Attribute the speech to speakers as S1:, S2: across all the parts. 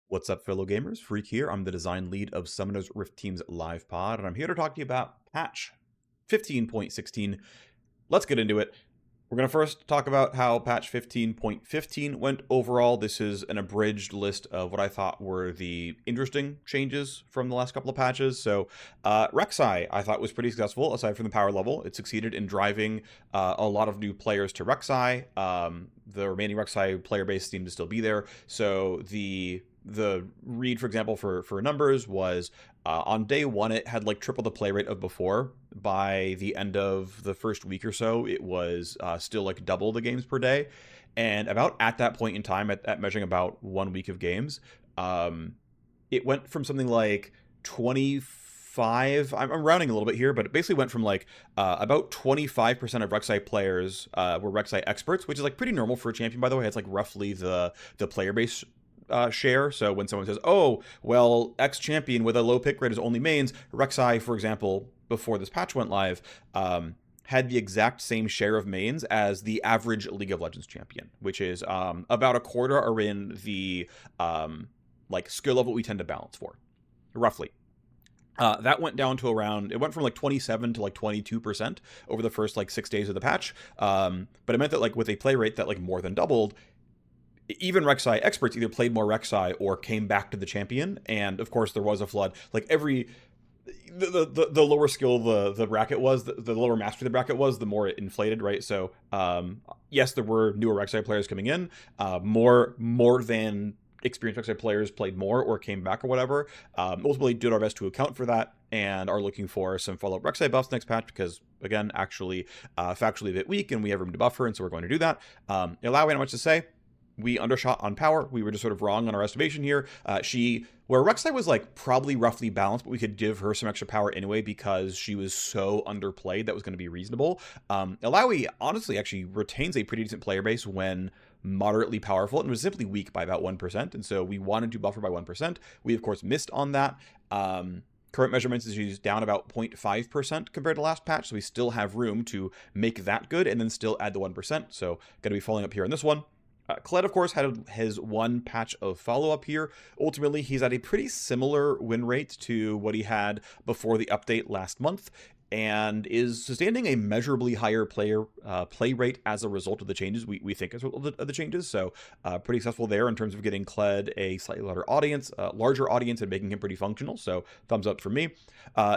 S1: What's up, fellow gamers? Phreak here. I'm the design lead of Summoner's Rift Team's live pod, and I'm here to talk to you about patch 15.16. Let's get into it. We're going to first talk about how patch 15.15 went overall. This is an abridged list of what I thought were the interesting changes from the last couple of patches. So, Rek'Sai, I thought was pretty successful, aside from the power level. It succeeded in driving a lot of new players to Rek'Sai. The remaining Rek'Sai player base seemed to still be there. So, the read, for example, for numbers was on day one, it had like triple the play rate of before. By the end of the first week or so, it was still like double the games per day. And about at that point in time, at measuring about 1 week of games, it went from something like 25. I'm rounding a little bit here, but it basically went from like about 25% of Rek'Sai players were Rek'Sai experts, which is like pretty normal for a champion, by the way. It's like roughly the player base share. So when someone says, oh, well, X champion with a low pick rate is only mains, Rek'Sai, for example, before this patch went live, had the exact same share of mains as the average League of Legends champion, which is about a quarter are in the like skill level we tend to balance for, roughly. That went down to around, it went from like 27 to like 22% over the first like 6 days of the patch. But it meant that like with a play rate that like more than doubled, even Rek'Sai experts either played more Rek'Sai or came back to the champion. And of course, there was a flood. Like the lower skill the bracket was, the lower mastery the bracket was, the more it inflated, right? So yes, there were newer Rek'Sai players coming in. More than experienced Rek'Sai players played more or came back or whatever. Ultimately, did our best to account for that and are looking for some follow-up Rek'Sai buffs next patch because, again, actually factually a bit weak and we have room to buffer, and so we're going to do that. Allow me not much to say. We undershot on power. We were just sort of wrong on our estimation here. Where Rek'Sai was like probably roughly balanced, but we could give her some extra power anyway because she was so underplayed that was going to be reasonable. Alawi honestly actually retains a pretty decent player base when moderately powerful and was simply weak by about 1%. And so we wanted to buffer by 1%. We, of course, missed on that. Current measurements is she's down about 0.5% compared to last patch, so we still have room to make that good and then still add the 1%. So going to be following up here in this one. Kled, of course, had his one patch of follow-up here. Ultimately, he's at a pretty similar win rate to what he had before the update last month, and is sustaining a measurably higher play rate as a result of the changes, we think, as a result of the changes. So pretty successful there in terms of getting Kled a slightly larger audience and making him pretty functional. So thumbs up from me.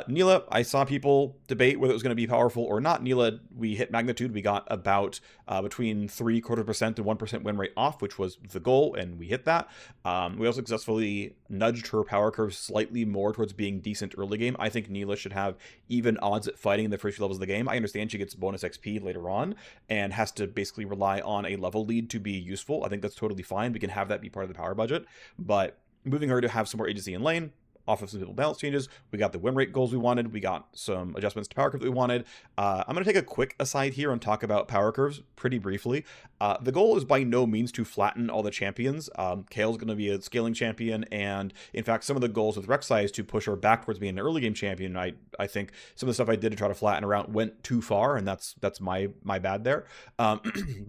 S1: Neela, I saw people debate whether it was going to be powerful or not. Neela, we hit magnitude. We got about between 0.75% and 1% win rate off, which was the goal, and we hit that. We also successfully nudged her power curve slightly more towards being decent early game. I think Neela should have even odds at fighting in the first few levels of the game. I understand she gets bonus XP later on and has to basically rely on a level lead to be useful. I think that's totally fine. We can have that be part of the power budget, but moving her to have some more agency in lane, off of some simple balance changes. We got the win rate goals we wanted. We got some adjustments to power curve that we wanted. I'm going to take a quick aside here and talk about power curves pretty briefly. The goal is by no means to flatten all the champions. Kaele's going to be a scaling champion, and in fact, some of the goals with Rek'Sai is to push her back towards being an early game champion. I think some of the stuff I did to try to flatten around went too far, and that's my bad there. But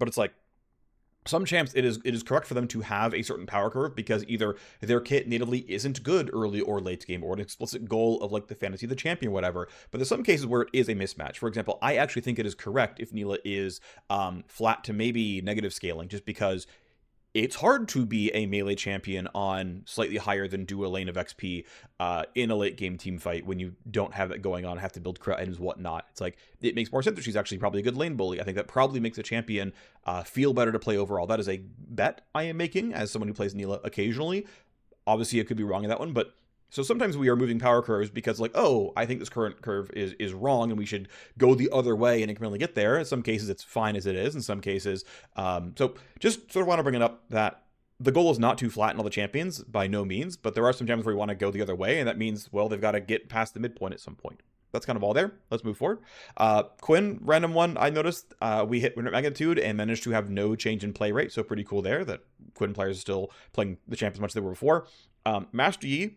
S1: it's like, some champs, it is correct for them to have a certain power curve because either their kit natively isn't good early or late game, or an explicit goal of like the fantasy of the champion or whatever. But there's some cases where it is a mismatch. For example, I actually think it is correct if Neela is flat to maybe negative scaling, just because it's hard to be a melee champion on slightly higher than do a lane of XP in a late game team fight when you don't have that going on, have to build crit items, whatnot. It's like, it makes more sense that she's actually probably a good lane bully. I think that probably makes a champion feel better to play overall. That is a bet I am making as someone who plays Neela occasionally. Obviously, I could be wrong in that one, but so sometimes we are moving power curves because like, oh, I think this current curve is wrong and we should go the other way and incrementally get there. In some cases, it's fine as it is. In some cases, so just sort of want to bring it up that the goal is not to flatten all the champions by no means, but there are some times where we want to go the other way, and that means, well, they've got to get past the midpoint at some point. That's kind of all there. Let's move forward. Quinn, random one. I noticed we hit win rate magnitude and managed to have no change in play rate, so pretty cool there that Quinn players are still playing the champ as much as they were before. Master Yi,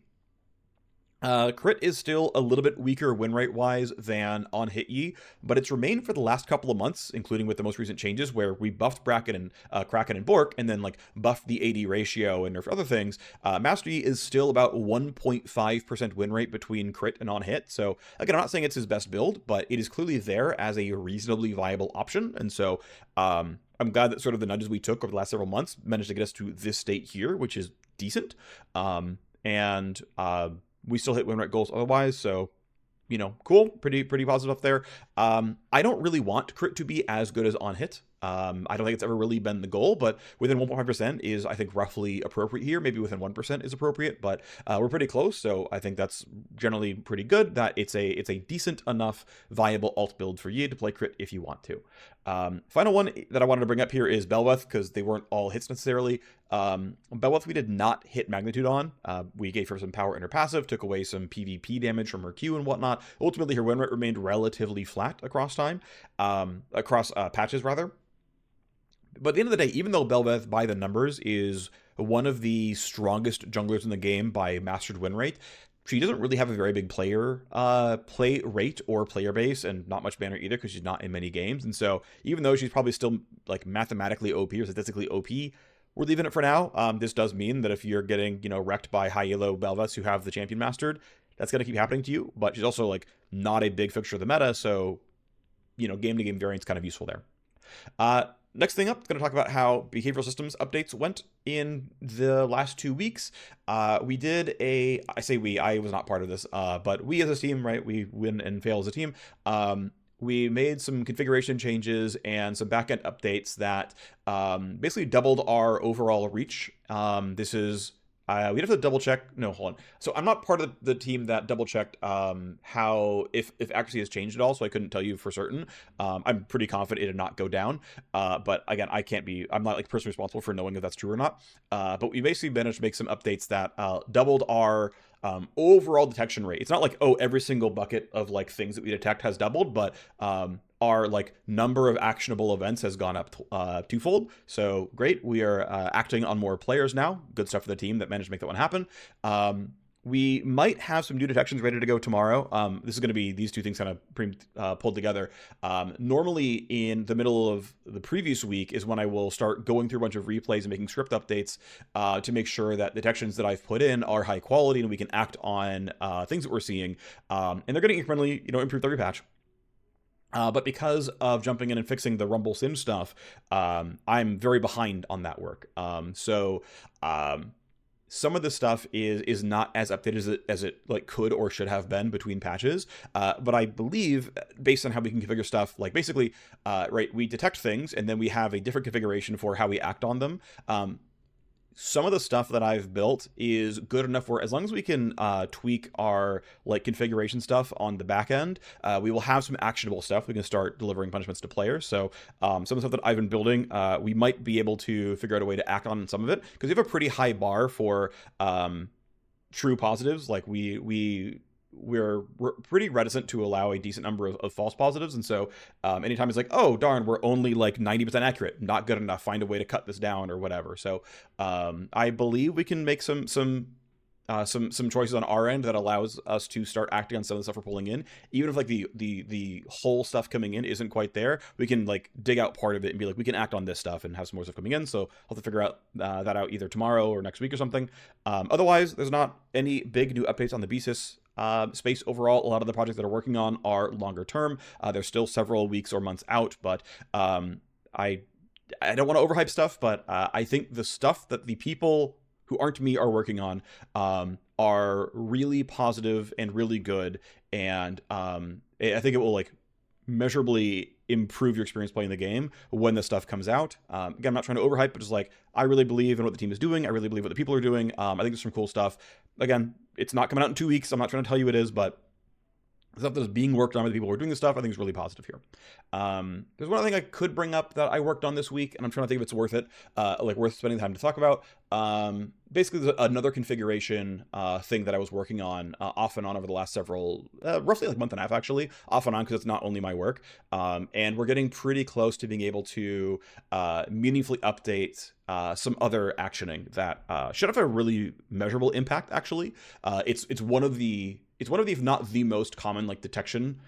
S1: Crit is still a little bit weaker win rate wise than on Hit Ye, but it's remained for the last couple of months, including with the most recent changes where we buffed Bracken and Kraken and Bork, and then like buffed the AD ratio and nerfed other things. Master Yi is still about 1.5% win rate between Crit and on Hit. So again, I'm not saying it's his best build, but it is clearly there as a reasonably viable option. And so I'm glad that sort of the nudges we took over the last several months managed to get us to this state here, which is decent. We still hit win rate goals otherwise, so, you know, cool. Pretty positive up there. I don't really want Crit to be as good as on Hit. I don't think it's ever really been the goal, but within 1.5% is, I think, roughly appropriate here. Maybe within 1% is appropriate, but we're pretty close, so I think that's generally pretty good, that it's a decent enough viable alt build for you to play Crit if you want to. Final one that I wanted to bring up here is Belweth, because they weren't all hits necessarily. Belweth we did not hit Magnitude on. We gave her some power in her passive, took away some PvP damage from her Q and whatnot. Ultimately, her win rate remained relatively flat across time, across patches rather. But at the end of the day, even though Belveth, by the numbers, is one of the strongest junglers in the game by mastered win rate, she doesn't really have a very big play rate or player base, and not much banner either, because she's not in many games. And so even though she's probably still like mathematically OP or statistically OP, we're leaving it for now. This does mean that if you're getting, you know, wrecked by high elo Belveths who have the champion mastered, that's going to keep happening to you. But she's also like not a big fixture of the meta, so, you know, game to game variance kind of useful there. Next thing up, I'm going to talk about how behavioral systems updates went in the last 2 weeks. We did I say we, I was not part of this, but we as a team, right, we win and fail as a team. We made some configuration changes and some backend updates that basically doubled our overall reach. This is... we'd have to double check. No, hold on. So I'm not part of the team that double checked how if accuracy has changed at all. So I couldn't tell you for certain. I'm pretty confident it did not go down. But again, I'm not like personally responsible for knowing if that's true or not. But we basically managed to make some updates that doubled our overall detection rate. It's not like, oh, every single bucket of like things that we detect has doubled, but our like number of actionable events has gone up twofold. So great. We are acting on more players now. Good stuff for the team that managed to make that one happen. We might have some new detections ready to go tomorrow. This is going to be these two things kind of pulled together. Normally in the middle of the previous week is when I will start going through a bunch of replays and making script updates to make sure that detections that I've put in are high quality and we can act on things that we're seeing. And they're getting incrementally, improved every patch. But because of jumping in and fixing the Rumble Sim stuff, I'm very behind on that work. Some of the stuff is not as updated as it like could or should have been between patches. But I believe, based on how we can configure stuff, like basically, right, we detect things and then we have a different configuration for how we act on them. Some of the stuff that I've built is good enough where as long as we can tweak our like configuration stuff on the back end, we will have some actionable stuff. We can start delivering punishments to players. So some of the stuff that I've been building, we might be able to figure out a way to act on some of it, because we have a pretty high bar for true positives. Like we're pretty reticent to allow a decent number of false positives, and so anytime it's like, oh darn, we're only like 90% accurate, not good enough, find a way to cut this down or whatever. So I believe we can make some choices on our end that allows us to start acting on some of the stuff we're pulling in, even if like the whole stuff coming in isn't quite there. We can like dig out part of it and be like, we can act on this stuff and have some more stuff coming in. So I'll have to figure out that out either tomorrow or next week or something. Otherwise, there's not any big new updates on the BeSys space overall. A lot of the projects that are working on are longer term. They're still several weeks or months out, but I don't want to overhype stuff, but I think the stuff that the people who aren't me are working on are really positive and really good, and I think it will like measurably improve your experience playing the game when the stuff comes out. Again, I'm not trying to overhype, but just like, I really believe in what the team is doing. I really believe what the people are doing. I think there's some cool stuff. Again, it's not coming out in 2 weeks. I'm not trying to tell you it is, but stuff that is being worked on by the people who are doing this stuff, I think is really positive here. There's one other thing I could bring up that I worked on this week, and I'm trying to think if it's worth it, like worth spending time to talk about. Basically, there's another configuration thing that I was working on off and on over the last several, roughly like a month and a half actually, off and on because it's not only my work. And we're getting pretty close to being able to meaningfully update some other actioning that should have a really measurable impact. Actually, it's one of the if not the most common like detection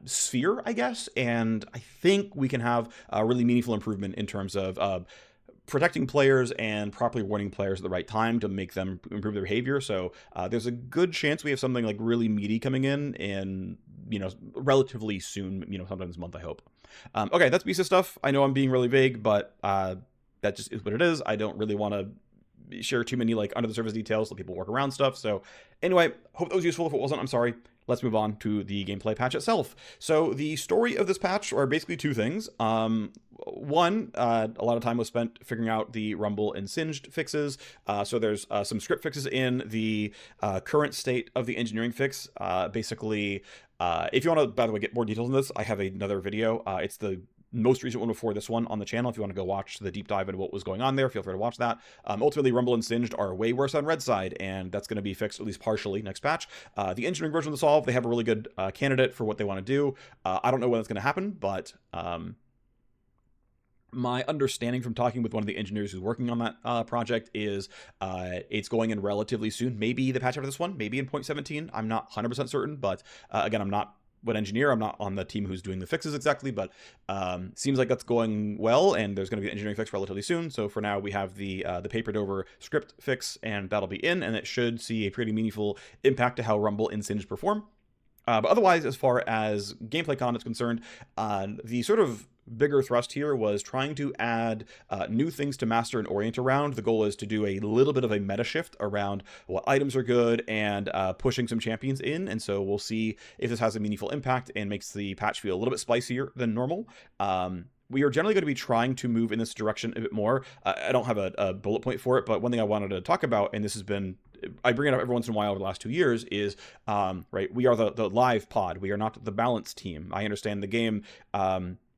S1: sphere, I guess, and I think we can have a really meaningful improvement in terms of protecting players and properly warning players at the right time to make them improve their behavior. So there's a good chance we have something like really meaty coming in relatively soon, sometime this month, I hope. Okay, that's BeSys stuff. I know I'm being really vague, but that just is what it is. I don't really want to share too many like under the surface details, let people work around stuff. So anyway, hope that was useful. If it wasn't, I'm sorry. Let's move on to the gameplay patch itself. So the story of this patch are basically two things. One, a lot of time was spent figuring out the Rumble and Singed fixes. So there's some script fixes in the current state of the engineering fix. Basically, if you want to, by the way, get more details on this, I have another video. It's the most recent one before this one on the channel. If you want to go watch the deep dive into what was going on there, feel free to watch that. Ultimately, Rumble and Singed are way worse on red side, and that's going to be fixed at least partially next patch. The engineering version of the solve, they have a really good candidate for what they want to do. I don't know when that's going to happen, but my understanding from talking with one of the engineers who's working on that project is it's going in relatively soon. Maybe the patch after this one, maybe in 0.17. I'm not 100% certain, but again, I'm not an engineer. I'm not on the team who's doing the fixes exactly, but seems like that's going well, and there's going to be an engineering fix relatively soon. So for now, we have the papered over script fix, and that'll be in, and it should see a pretty meaningful impact to how Rumble and Singed perform. But otherwise, as far as gameplay content is concerned, the sort of bigger thrust here was trying to add new things to master and orient around. The goal is to do a little bit of a meta shift around what items are good and pushing some champions in. And so we'll see if this has a meaningful impact and makes the patch feel a little bit spicier than normal. We are generally going to be trying to move in this direction a bit more. I don't have a bullet point for it, but one thing I wanted to talk about, and this has been, I bring it up every once in a while over the last 2 years, is, right, we are the live pod. We are not the balanced team. I understand the game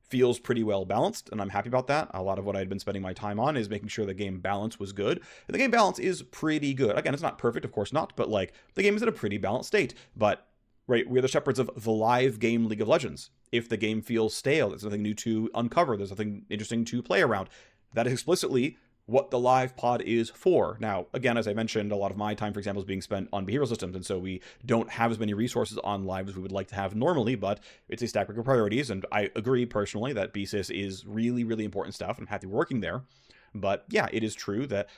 S1: feels pretty well balanced, and I'm happy about that. A lot of what I'd been spending my time on is making sure the game balance was good. And the game balance is pretty good. Again, it's not perfect, of course not, but like the game is in a pretty balanced state. But right, we're the shepherds of the live game League of Legends. If the game feels stale, there's nothing new to uncover, there's nothing interesting to play around, that is explicitly what the live pod is for. Now, again, as I mentioned, a lot of my time, for example, is being spent on behavioral systems, and so we don't have as many resources on live as we would like to have normally, but it's a stack of priorities, and I agree personally that BeSys is really, really important stuff, and I'm happy working there. But yeah, it is true that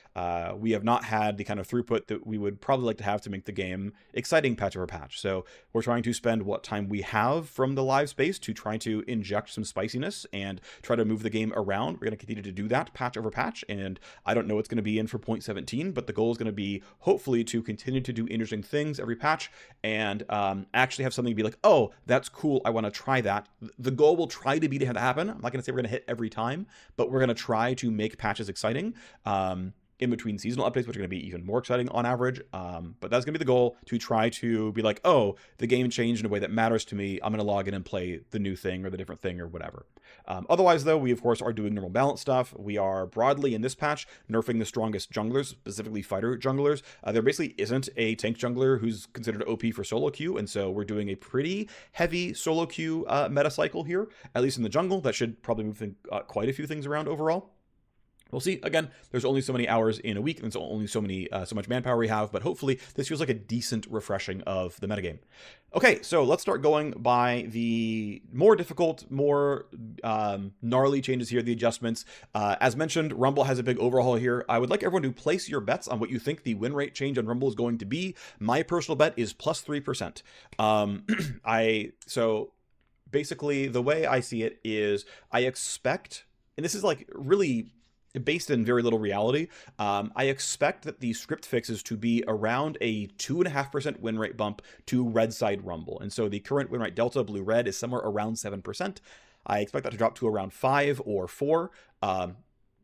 S1: we have not had the kind of throughput that we would probably like to have to make the game exciting patch over patch. So we're trying to spend what time we have from the live space to try to inject some spiciness and try to move the game around. We're going to continue to do that patch over patch, and I don't know what's going to be in for 0.17, but the goal is going to be hopefully to continue to do interesting things every patch and actually have something be like, oh, that's cool, I want to try that. The goal will try to be to have that happen. I'm not going to say we're going to hit every time, but we're going to try to make patches exciting in between seasonal updates, which are going to be even more exciting on average. But that's going to be the goal, to try to be like, oh, the game changed in a way that matters to me. I'm going to log in and play the new thing or the different thing or whatever. Otherwise, though, we, of course, are doing normal balance stuff. We are broadly in this patch nerfing the strongest junglers, specifically fighter junglers. There basically isn't a tank jungler who's considered OP for solo queue, and so we're doing a pretty heavy solo queue meta cycle here, at least in the jungle. That should probably move quite a few things around overall. We'll see. Again, there's only so many hours in a week, and so only so much manpower we have, but hopefully this feels like a decent refreshing of the metagame. Okay, so let's start going by the more difficult, more gnarly changes here, the adjustments. As mentioned, Rumble has a big overhaul here. I would like everyone to place your bets on what you think the win rate change on Rumble is going to be. My personal bet is plus 3%. So basically, the way I see it is I expect, and this is like really based in very little reality, I expect that the script fixes to be around a 2.5% win rate bump to red side Rumble. And so the current win rate delta, blue-red, is somewhere around 7%. I expect that to drop to around 5 or 4.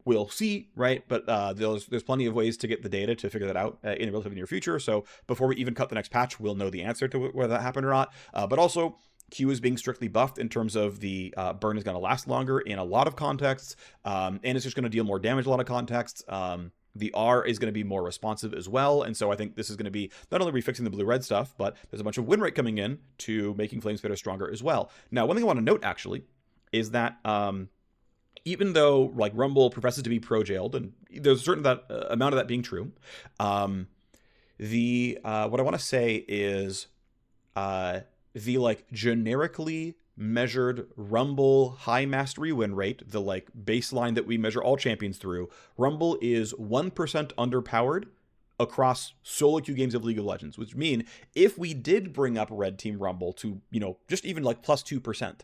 S1: we'll see, right? But there's plenty of ways to get the data to figure that out in the relatively near future. So before we even cut the next patch, we'll know the answer to whether that happened or not. But also, Q is being strictly buffed in terms of the burn is going to last longer in a lot of contexts, and it's just going to deal more damage in a lot of contexts. The R is going to be more responsive as well, and so I think this is going to be not only refixing the blue-red stuff, but there's a bunch of win rate coming in to making Flame Spitter stronger as well. Now, one thing I want to note, actually, is that even though like Rumble professes to be pro-jailed, and there's a certain amount of that being true, what I want to say is the like generically measured Rumble high mastery win rate, the like baseline that we measure all champions through, Rumble is 1% underpowered across solo queue games of League of Legends, which mean if we did bring up Red Team Rumble to, just even like plus 2%,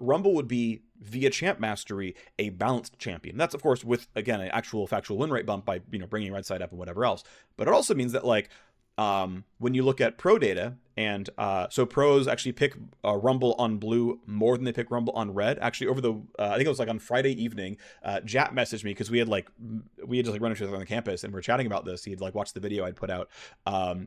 S1: Rumble would be via champ mastery a balanced champion. That's of course with, again, an actual factual win rate bump by, bringing red side up and whatever else. But it also means that like, when you look at pro data, and so pros actually pick Rumble on blue more than they pick Rumble on red. Actually, over the I think it was like on Friday evening, Jat messaged me because we had just run into each other on the campus and we were chatting about this. He had like watched the video I'd put out.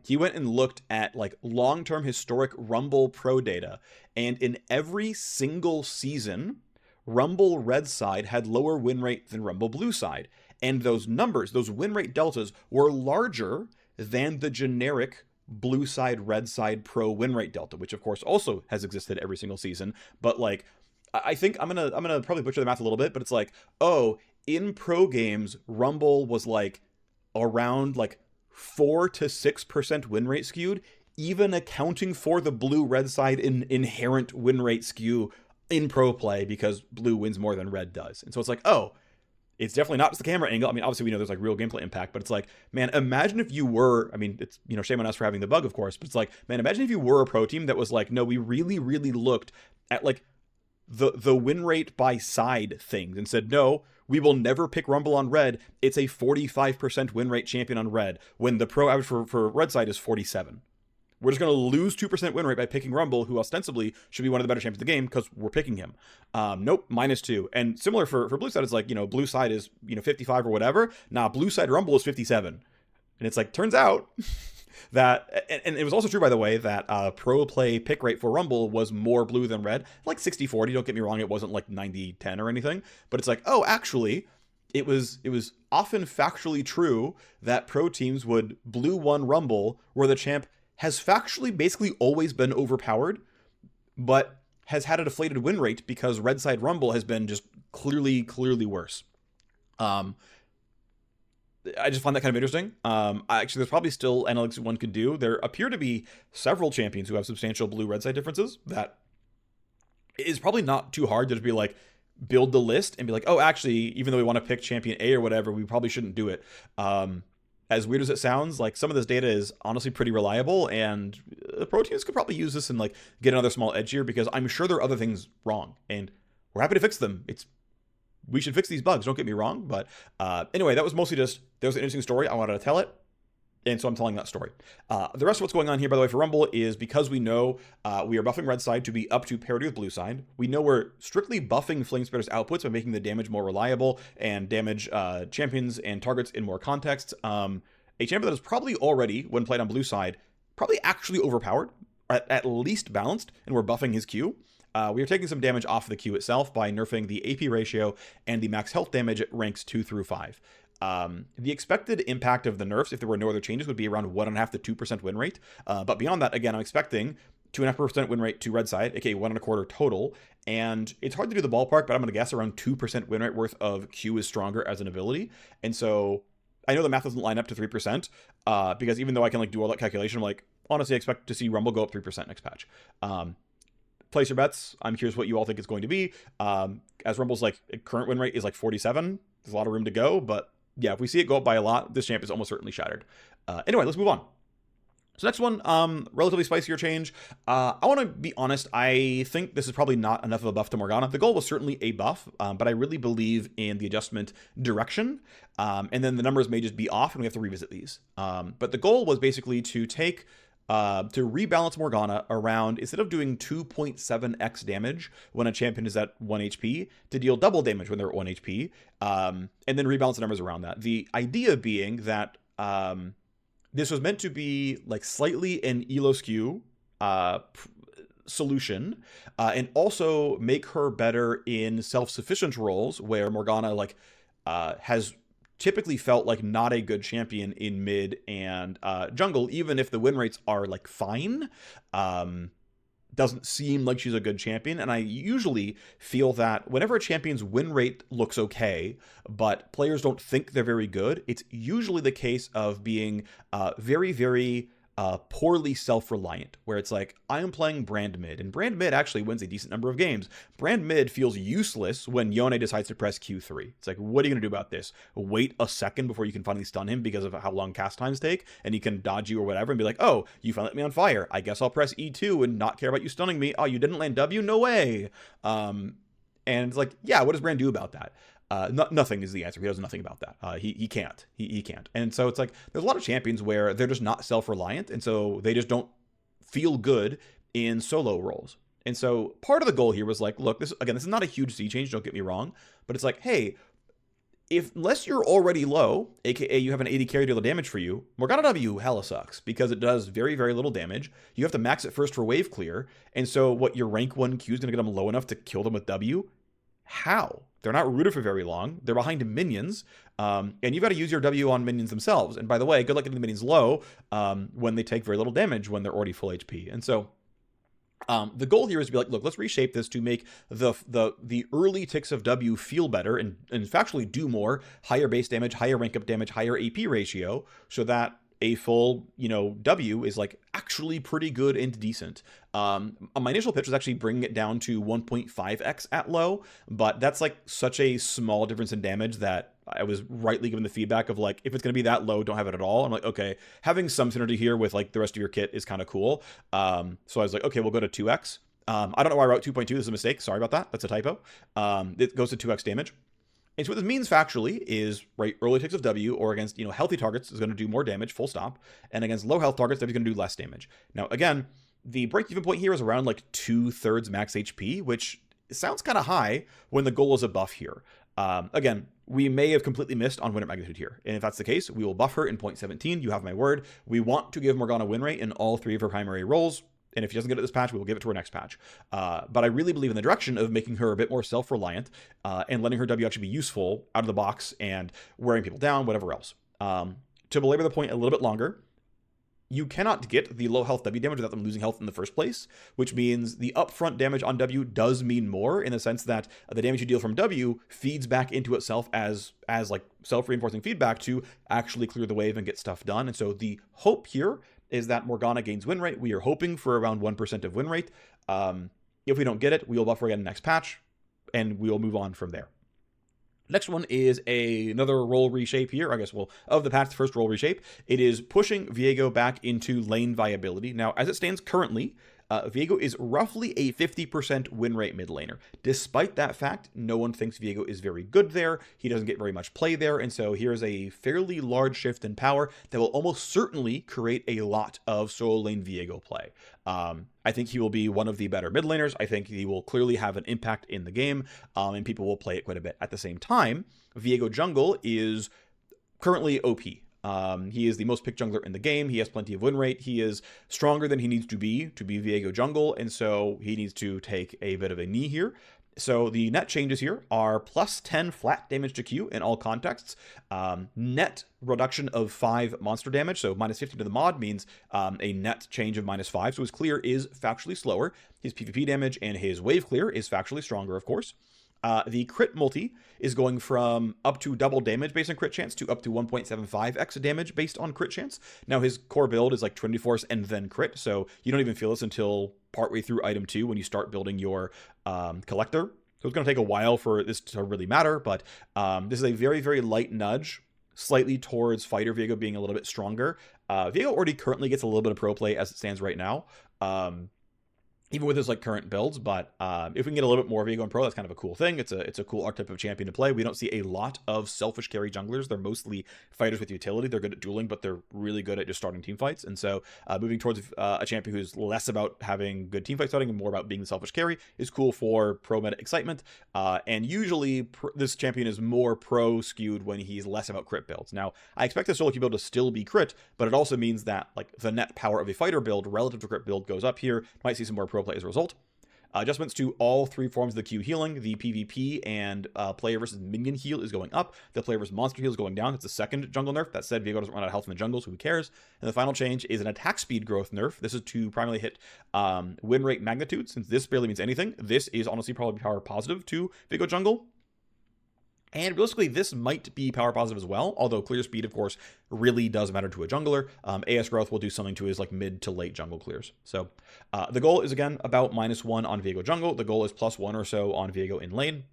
S1: He went and looked at like long-term historic Rumble pro data, and in every single season, Rumble red side had lower win rate than Rumble blue side, and those numbers, those win rate deltas, were larger than the generic blue side, red side pro win rate delta, which of course also has existed every single season. But like, I think I'm gonna probably butcher the math a little bit, but it's like, oh, in pro games, Rumble was like around like 4 to 6% win rate skewed, even accounting for the blue red side inherent win rate skew in pro play because blue wins more than red does. And so it's like, oh, it's definitely not just the camera angle. I mean, obviously we know there's like real gameplay impact, but it's like, man, imagine if you were, I mean, it's, shame on us for having the bug, of course, but it's like, man, imagine if you were a pro team that was like, no, we really, really looked at like the win rate by side things and said, no, we will never pick Rumble on red. It's a 45% win rate champion on red when the pro average for red side is 47. We're just going to lose 2% win rate by picking Rumble, who ostensibly should be one of the better champions of the game because we're picking him. Nope, -2. And similar for blue side, it's like, blue side is, 55 or whatever. Nah, blue side Rumble is 57. And it's like, turns out that, and it was also true, by the way, that pro play pick rate for Rumble was more blue than red, like 60-40. Don't get me wrong, it wasn't like 90-10 or anything. But it's like, oh, actually, it was often factually true that pro teams would blue one Rumble where the champ has factually basically always been overpowered, but has had a deflated win rate because red side Rumble has been just clearly worse. I just find that kind of interesting. Actually, there's probably still analytics one could do. There appear to be several champions who have substantial blue-red side differences that is probably not too hard to just be like, build the list and be like, oh, actually, even though we want to pick champion A or whatever, we probably shouldn't do it. As weird as it sounds, like some of this data is honestly pretty reliable, and the pro teams could probably use this and like get another small edge here because I'm sure there are other things wrong, and we're happy to fix them. We should fix these bugs, don't get me wrong, but anyway, that was mostly just, there was an interesting story, I wanted to tell it, and so I'm telling that story. The rest of what's going on here, by the way, for Rumble is because we know we are buffing red side to be up to parity with blue side. We know we're strictly buffing Flame Spitter's outputs by making the damage more reliable and damage champions and targets in more contexts. A champion that is probably already, when played on blue side, probably actually overpowered, at least balanced, and we're buffing his Q. We are taking some damage off the Q itself by nerfing the AP ratio and the max health damage at ranks 2 through 5. The expected impact of the nerfs, if there were no other changes, would be around 1.5 to 2% win rate. But beyond that, again, I'm expecting 2.5% win rate to red side, aka 1.25 total. And it's hard to do the ballpark, but I'm going to guess around 2% win rate worth of Q is stronger as an ability. And so I know the math doesn't line up to 3%, because even though I can like do all that calculation, I'm like, honestly, I expect to see Rumble go up 3% next patch. Place your bets. I'm curious what you all think it's going to be. As Rumble's like current win rate is like 47. There's a lot of room to go, but yeah, if we see it go up by a lot, this champ is almost certainly shattered. Anyway, let's move on. So next one, relatively spicier change. I want to be honest, I think this is probably not enough of a buff to Morgana. The goal was certainly a buff, but I really believe in the adjustment direction, and then the numbers may just be off and we have to revisit these. But the goal was basically to take to rebalance Morgana around, instead of doing 2.7x damage when a champion is at 1 HP, to deal double damage when they're at 1 HP, and then rebalance the numbers around that. The idea being that this was meant to be like slightly an elo skew solution, and also make her better in self-sufficient roles where Morgana has typically felt like not a good champion in mid and jungle, even if the win rates are like fine. Doesn't seem like she's a good champion, and I usually feel that whenever a champion's win rate looks okay, but players don't think they're very good, it's usually the case of being very, very poorly self-reliant, where it's like, I am playing Brand Mid, and Brand Mid actually wins a decent number of games. Brand Mid feels useless when Yone decides to press Q3. It's like, what are you going to do about this? Wait a second before you can finally stun him because of how long cast times take, and he can dodge you or whatever and be like, oh, you finally lit me on fire. I guess I'll press E2 and not care about you stunning me. Oh, you didn't land W? No way. And it's like, yeah, what does Brand do about that? Nothing is the answer. He does nothing about that. He can't. He can't. And so it's like, there's a lot of champions where they're just not self-reliant, and so they just don't feel good in solo roles. And so part of the goal here was like, look, this is not a huge sea change, don't get me wrong, but it's like, hey, unless you're already low, aka you have an 80 carry deal of damage for you, Morgana W hella sucks because it does very, very little damage. You have to max it first for wave clear, and so what, your rank 1 Q is going to get them low enough to kill them with W? How? They're not rooted for very long. They're behind minions, and you've got to use your W on minions themselves. And by the way, good luck getting the minions low when they take very little damage when they're already full HP. And so the goal here is to be like, look, let's reshape this to make the early ticks of W feel better and factually do more, higher base damage, higher rank up damage, higher AP ratio, so that a full, W is like actually pretty good and decent. My initial pitch was actually bringing it down to 1.5x at low, but that's like such a small difference in damage that I was rightly given the feedback of like, if it's going to be that low, don't have it at all. I'm like, okay, having some synergy here with like the rest of your kit is kind of cool. So I was like, okay, we'll go to 2x. I don't know why I wrote 2.2. This is a mistake. Sorry about that. That's a typo. It goes to 2x damage. And so what this means factually is, right, early ticks of W or against, healthy targets is going to do more damage, full stop. And against low health targets, they're going to do less damage. Now, again, the break-even point here is around like 2/3 max HP, which sounds kind of high when the goal is a buff here. Again, we may have completely missed on win rate magnitude here. And if that's the case, we will buff her in 0.17. You have my word. We want to give Morgana win rate in all 3 of her primary roles. And if she doesn't get it this patch, we will give it to her next patch. But I really believe in the direction of making her a bit more self-reliant and letting her W actually be useful out of the box and wearing people down, whatever else. To belabor the point a little bit longer, you cannot get the low health W damage without them losing health in the first place, which means the upfront damage on W does mean more in the sense that the damage you deal from W feeds back into itself as like self-reinforcing feedback to actually clear the wave and get stuff done. And so the hope here is that Morgana gains win rate. We are hoping for around 1% of win rate. If we don't get it, we will buff her again next patch, and we will move on from there. Next one is another role reshape here. I guess, well, of the patch, the first role reshape. It is pushing Viego back into lane viability. Now, as it stands currently, Viego is roughly a 50% win rate mid laner. Despite that fact, no one thinks Viego is very good there. He doesn't get very much play there, and so here's a fairly large shift in power that will almost certainly create a lot of solo lane Viego play. I think he will be one of the better mid laners. I think he will clearly have an impact in the game, and people will play it quite a bit. At the same time, Viego jungle is currently OP. He is the most picked jungler in the game. He has plenty of win rate. He is stronger than he needs to be Viego jungle, and so he needs to take a bit of a knee here. So the net changes here are plus 10 flat damage to Q in all contexts, net reduction of 5 monster damage, so minus 15 to the mod means a net change of minus 5, so his clear is factually slower. His PvP damage and his wave clear is factually stronger, of course. The crit multi is going from up to double damage based on crit chance to up to 1.75x damage based on crit chance. Now, his core build is like Trinity Force and then crit, so you don't even feel this until partway through item 2 when you start building your collector. So it's going to take a while for this to really matter, but this is a very, very light nudge, slightly towards fighter Viego being a little bit stronger. Viego already currently gets a little bit of pro play as it stands right now. even with his like current builds. But if we can get a little bit more Viego and Pro, that's kind of a cool thing. It's a cool archetype of champion to play. We don't see a lot of selfish carry junglers. They're mostly fighters with utility. They're good at dueling, but they're really good at just starting team fights. And so moving towards a champion who's less about having good team fight starting and more about being the selfish carry is cool for pro meta excitement. And usually this champion is more pro skewed when he's less about crit builds. Now, I expect the solo queue build to still be crit, but it also means that like the net power of a fighter build relative to crit build goes up here. Might see some more pro play as a result. Adjustments to all three forms of the Q healing. The PvP and player versus minion heal is going up. The player versus monster heal is going down. It's the second jungle nerf. That said, Viego doesn't run out of health in the jungle, so who cares? And the final change is an attack speed growth nerf. This is to primarily hit win rate magnitude. Since this barely means anything, this is honestly probably power positive to Viego jungle. And realistically, this might be power positive as well, although clear speed, of course, really does matter to a jungler. AS growth will do something to his like mid to late jungle clears. So the goal is, again, about -1 on Viego jungle. The goal is +1 or so on Viego in lane.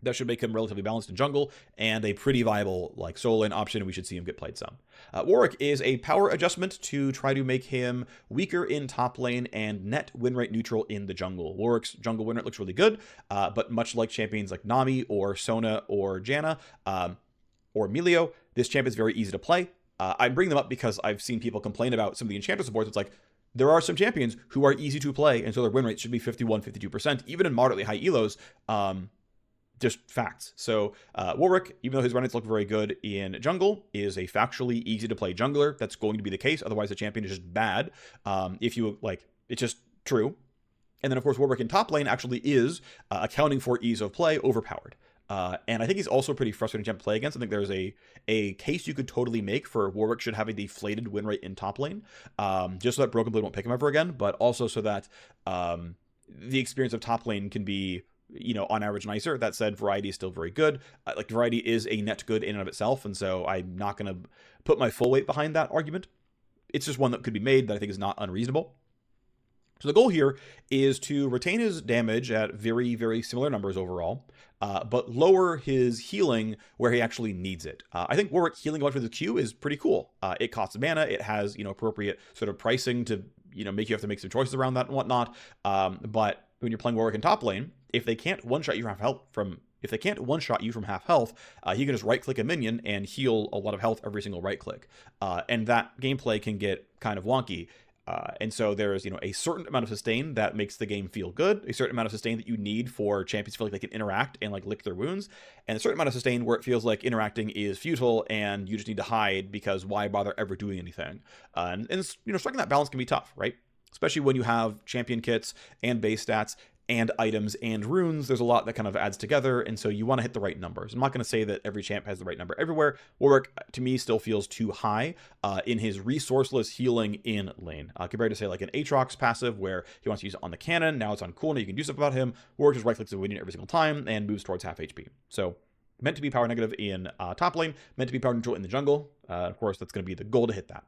S1: That should make him relatively balanced in jungle and a pretty viable like solo lane option. We should see him get played some. Warwick is a power adjustment to try to make him weaker in top lane and net win rate neutral in the jungle. Warwick's jungle win rate looks really good, but much like champions like Nami or Sona or Janna or Milio, this champion is very easy to play. I bring them up because I've seen people complain about some of the enchanter supports. It's like, there are some champions who are easy to play, and so their win rate should be 51, 52%, even in moderately high elos. Just facts. So Warwick, even though his run rates look very good in jungle, is a factually easy to play jungler. That's going to be the case. Otherwise, the champion is just bad. If you like, it's just true. And then, of course, Warwick in top lane actually is accounting for ease of play overpowered. And I think he's also pretty frustrating champ to play against. I think there's a case you could totally make for Warwick should have a deflated win rate in top lane, just so that Broken Blade won't pick him ever again, but also so that the experience of top lane can be, you know, on average nicer. That said, variety is still very good. Like, variety is a net good in and of itself, and so I'm not going to put my full weight behind that argument. It's just one that could be made that I think is not unreasonable. So the goal here is to retain his damage at very, very similar numbers overall, but lower his healing where he actually needs it. I think Warwick healing going with the Q is pretty cool. It costs mana. It has, you know, appropriate sort of pricing to, you know, make you have to make some choices around that and whatnot. But when you're playing Warwick in top lane, if they can't one-shot you from half health he can just right-click a minion and heal a lot of health every single right-click. And that gameplay can get kind of wonky. And so there's, you know, a certain amount of sustain that makes the game feel good, a certain amount of sustain that you need for champions to feel like they can interact and like lick their wounds, and a certain amount of sustain where it feels like interacting is futile and you just need to hide because why bother ever doing anything? And you know, striking that balance can be tough, right? Especially when you have champion kits and base stats and items and runes. There's a lot that kind of adds together, and so you want to hit the right numbers. I'm not going to say that every champ has the right number everywhere. Warwick, to me, still feels too high in his resourceless healing in lane, compared to, say, like an Aatrox passive, where he wants to use it on the cannon. Now it's on cooldown. You can do stuff about him. Warwick just right-clicks the minion every single time and moves towards half HP. So meant to be power negative in top lane, meant to be power neutral in the jungle. Of course, that's going to be the goal to hit that.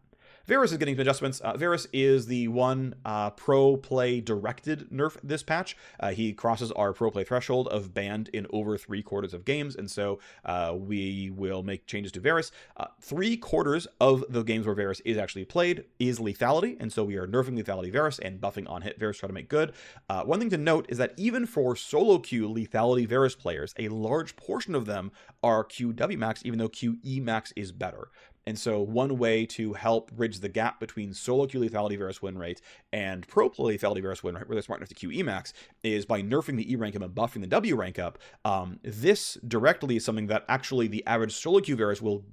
S1: Varus is getting some adjustments. Varus is the one pro play directed nerf this patch. He crosses our pro play threshold of banned in over 3/4 of games, and so we will make changes to Varus. 3/4 of the games where Varus is actually played is lethality, and so we are nerfing lethality Varus and buffing on hit Varus to try to make good. One thing to note is that even for solo queue lethality Varus players, a large portion of them are QW max, even though QE max is better. And so one way to help bridge the gap between solo queue lethality Varus win rate and pro play lethality Varus win rate, where they're smart enough to QE max, is by nerfing the E rank up and buffing the W rank up. This directly is something that actually the average solo queue Varus will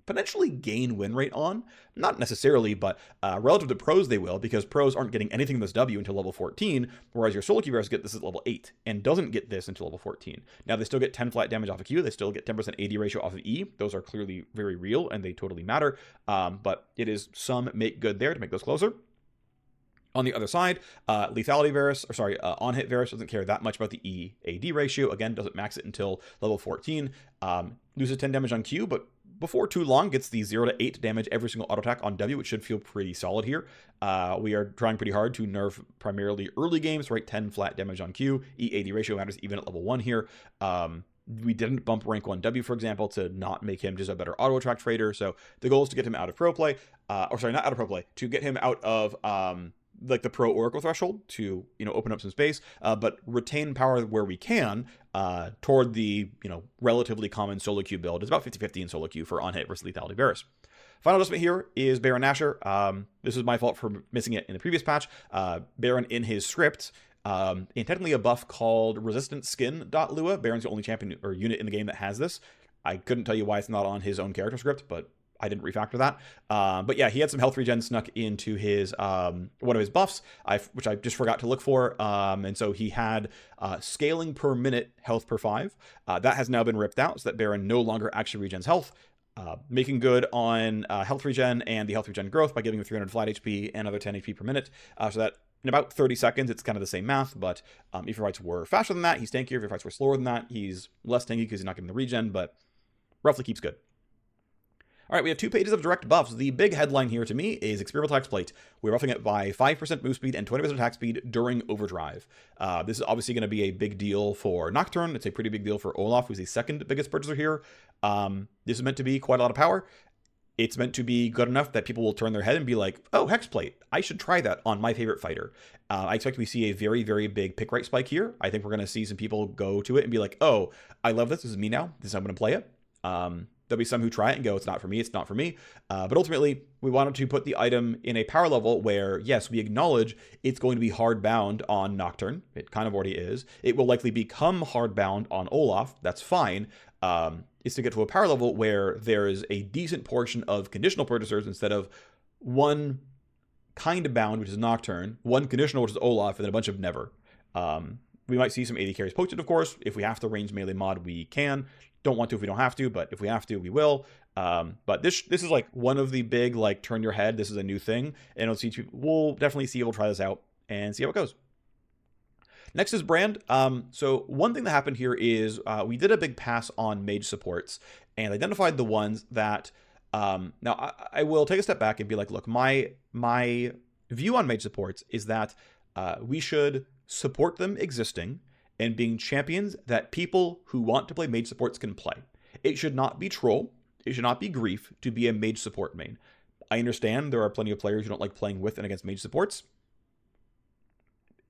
S1: potentially gain win rate on. Not necessarily, but relative to pros they will, because pros aren't getting anything in this W until level 14, whereas your solo queue Varus get this at level 8 and doesn't get this until level 14. Now they still get 10 flat damage off of Q, they still get 10% AD ratio off of E. Those are clearly very real and they totally matter, but it is some make good there to make those closer. On the other side, lethality Varus, on-hit Varus doesn't care that much about the E-AD ratio. Again, doesn't max it until level 14. Loses 10 damage on Q, but before too long gets the 0 to 8 damage every single auto attack on W, which should feel pretty solid here. We are trying pretty hard to nerf primarily early games, right? 10 flat damage on Q. E-AD ratio matters even at level 1 here. We didn't bump rank 1 W, for example, to not make him just a better auto attack trader. So the goal is to get him out of pro play, not out of pro play, to get him out of like the pro Oracle threshold to, open up some space, but retain power where we can toward the, relatively common solo queue build. It's about 50-50 in solo queue for on-hit versus lethality Varus. Final adjustment here is Baron Nashor. This was my fault for missing it in the previous patch. Baron in his script, in technically a buff called Resistant Skin.Lua. Baron's the only champion or unit in the game that has this. I couldn't tell you why it's not on his own character script, but I didn't refactor that. But yeah, he had some health regen snuck into his one of his buffs, which I just forgot to look for. And so he had scaling per minute health per 5. That has now been ripped out so that Baron no longer actually regens health. Making good on health regen and the health regen growth by giving him 300 flat HP and another 10 HP per minute. So that in about 30 seconds, it's kind of the same math, but if your fights were faster than that, he's tankier. If your fights were slower than that, he's less tanky because he's not getting the regen, but roughly keeps good. All right, we have 2 pages of direct buffs. The big headline here to me is Experimental X-Plate. We're buffing it by 5% move speed and 20% attack speed during overdrive. This is obviously going to be a big deal for Nocturne. It's a pretty big deal for Olaf, who's the second biggest purchaser here. This is meant to be quite a lot of power. It's meant to be good enough that people will turn their head and be like, oh, Hexplate, I should try that on my favorite fighter. I expect we see a very, very big pick rate spike here. I think we're going to see some people go to it and be like, oh, I love this. This is me now. This is how I'm going to play it. There'll be some who try it and go, it's not for me, it's not for me. But ultimately, we wanted to put the item in a power level where, yes, we acknowledge it's going to be hard bound on Nocturne. It kind of already is. It will likely become hard bound on Olaf. That's fine. Is to get to a power level where there is a decent portion of conditional purchasers instead of one kind of bound, which is Nocturne, one conditional, which is Olaf, and then a bunch of never. We might see some AD carries posted, of course. If we have to range melee mod, we can. Don't want to if we don't have to, but if we have to, we will. But this is like one of the big, like, turn your head, this is a new thing. And we'll definitely see, we'll try this out and see how it goes. Next is Brand. So one thing that happened here is we did a big pass on mage supports and identified the ones that, now I will take a step back and be like, look, my view on mage supports is that we should support them existing and being champions that people who want to play mage supports can play. It should not be troll. It should not be grief to be a mage support main. I understand there are plenty of players who don't like playing with and against mage supports.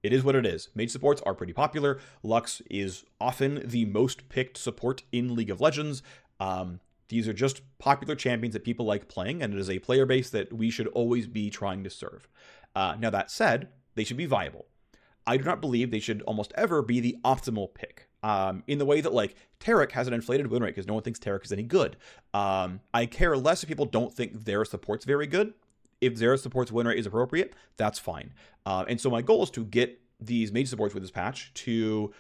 S1: It is what it is. Mage supports are pretty popular. Lux is often the most picked support in League of Legends. These are just popular champions that people like playing, and it is a player base that we should always be trying to serve. Now that said, they should be viable. I do not believe they should almost ever be the optimal pick. In the way that, like, Taric has an inflated win rate because no one thinks Taric is any good. I care less if people don't think their support's very good. If their support's win rate is appropriate, that's fine. And so my goal is to get these mage supports with this patch to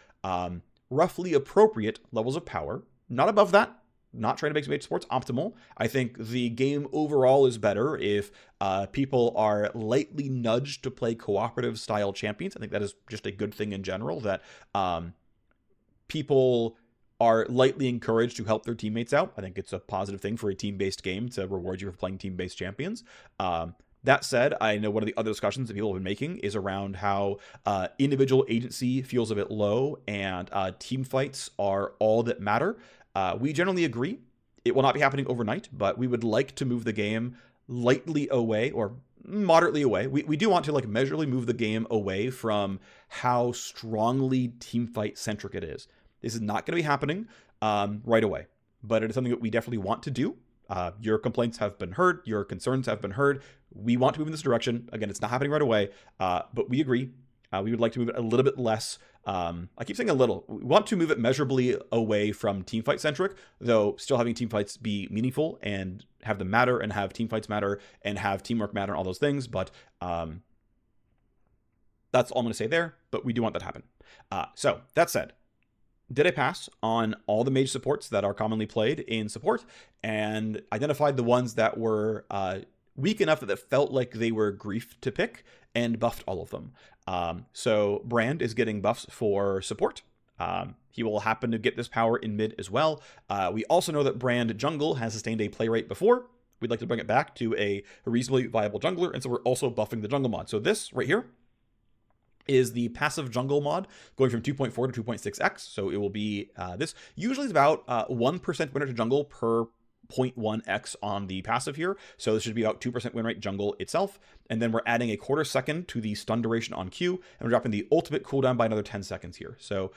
S1: roughly appropriate levels of power. Not above that. Not trying to make mage supports optimal. I think the game overall is better if people are lightly nudged to play cooperative style champions. I think that is just a good thing in general, that people are lightly encouraged to help their teammates out. I think it's a positive thing for a team-based game to reward you for playing team-based champions. That said, I know one of the other discussions that people have been making is around how individual agency feels a bit low and team fights are all that matter. We generally agree. It will not be happening overnight, but we would like to move the game lightly away or moderately away. We do want to, like, measurably move the game away from how strongly teamfight centric it is. This is not going to be happening right away, but it is something that we definitely want to do. Your complaints have been heard. Your concerns have been heard. We want to move in this direction. Again, it's not happening right away, but we agree. We would like to move it a little bit less. I keep saying a little. We want to move it measurably away from teamfight centric, though still having teamfights be meaningful and have them matter and have teamfights matter and have teamwork matter and all those things. But that's all I'm going to say there. But we do want that to happen. So that said, did a pass on all the mage supports that are commonly played in support and identified the ones that were weak enough that it felt like they were grief to pick and buffed all of them. So Brand is getting buffs for support. He will happen to get this power in mid as well. We also know that Brand jungle has sustained a play rate before. We'd like to bring it back to a reasonably viable jungler, and so we're also buffing the jungle mod. So this right here is the passive jungle mod going from 2.4 to 2.6x. So it will be this usually is about 1% winner to jungle per 0.1x on the passive here. So this should be about 2% win rate jungle itself. And then we're adding a quarter second to the stun duration on Q, and we're dropping the ultimate cooldown by another 10 seconds here. So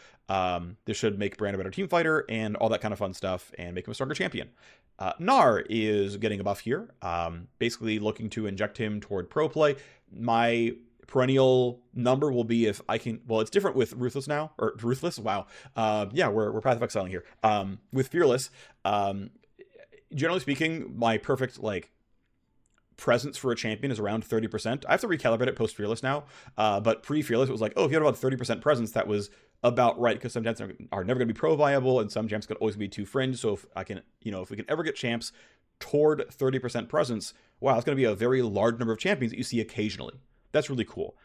S1: this should make Brand a better team fighter and all that kind of fun stuff and make him a stronger champion. Gnar is getting a buff here, basically looking to inject him toward pro play. My perennial number will be if I can, well, it's different with Ruthless now, or Ruthless, wow. Yeah, we're Path of Exiling here. With Fearless, generally speaking, my perfect, like, presence for a champion is around 30%. I have to recalibrate it post Fearless now, but pre-Fearless it was like, oh, if you had about 30% presence, that was about right, because some champs are never going to be pro viable, and some champs can always be too fringe. So if I can, if we can ever get champs toward 30% presence, wow, it's going to be a very large number of champions that you see occasionally. That's really cool.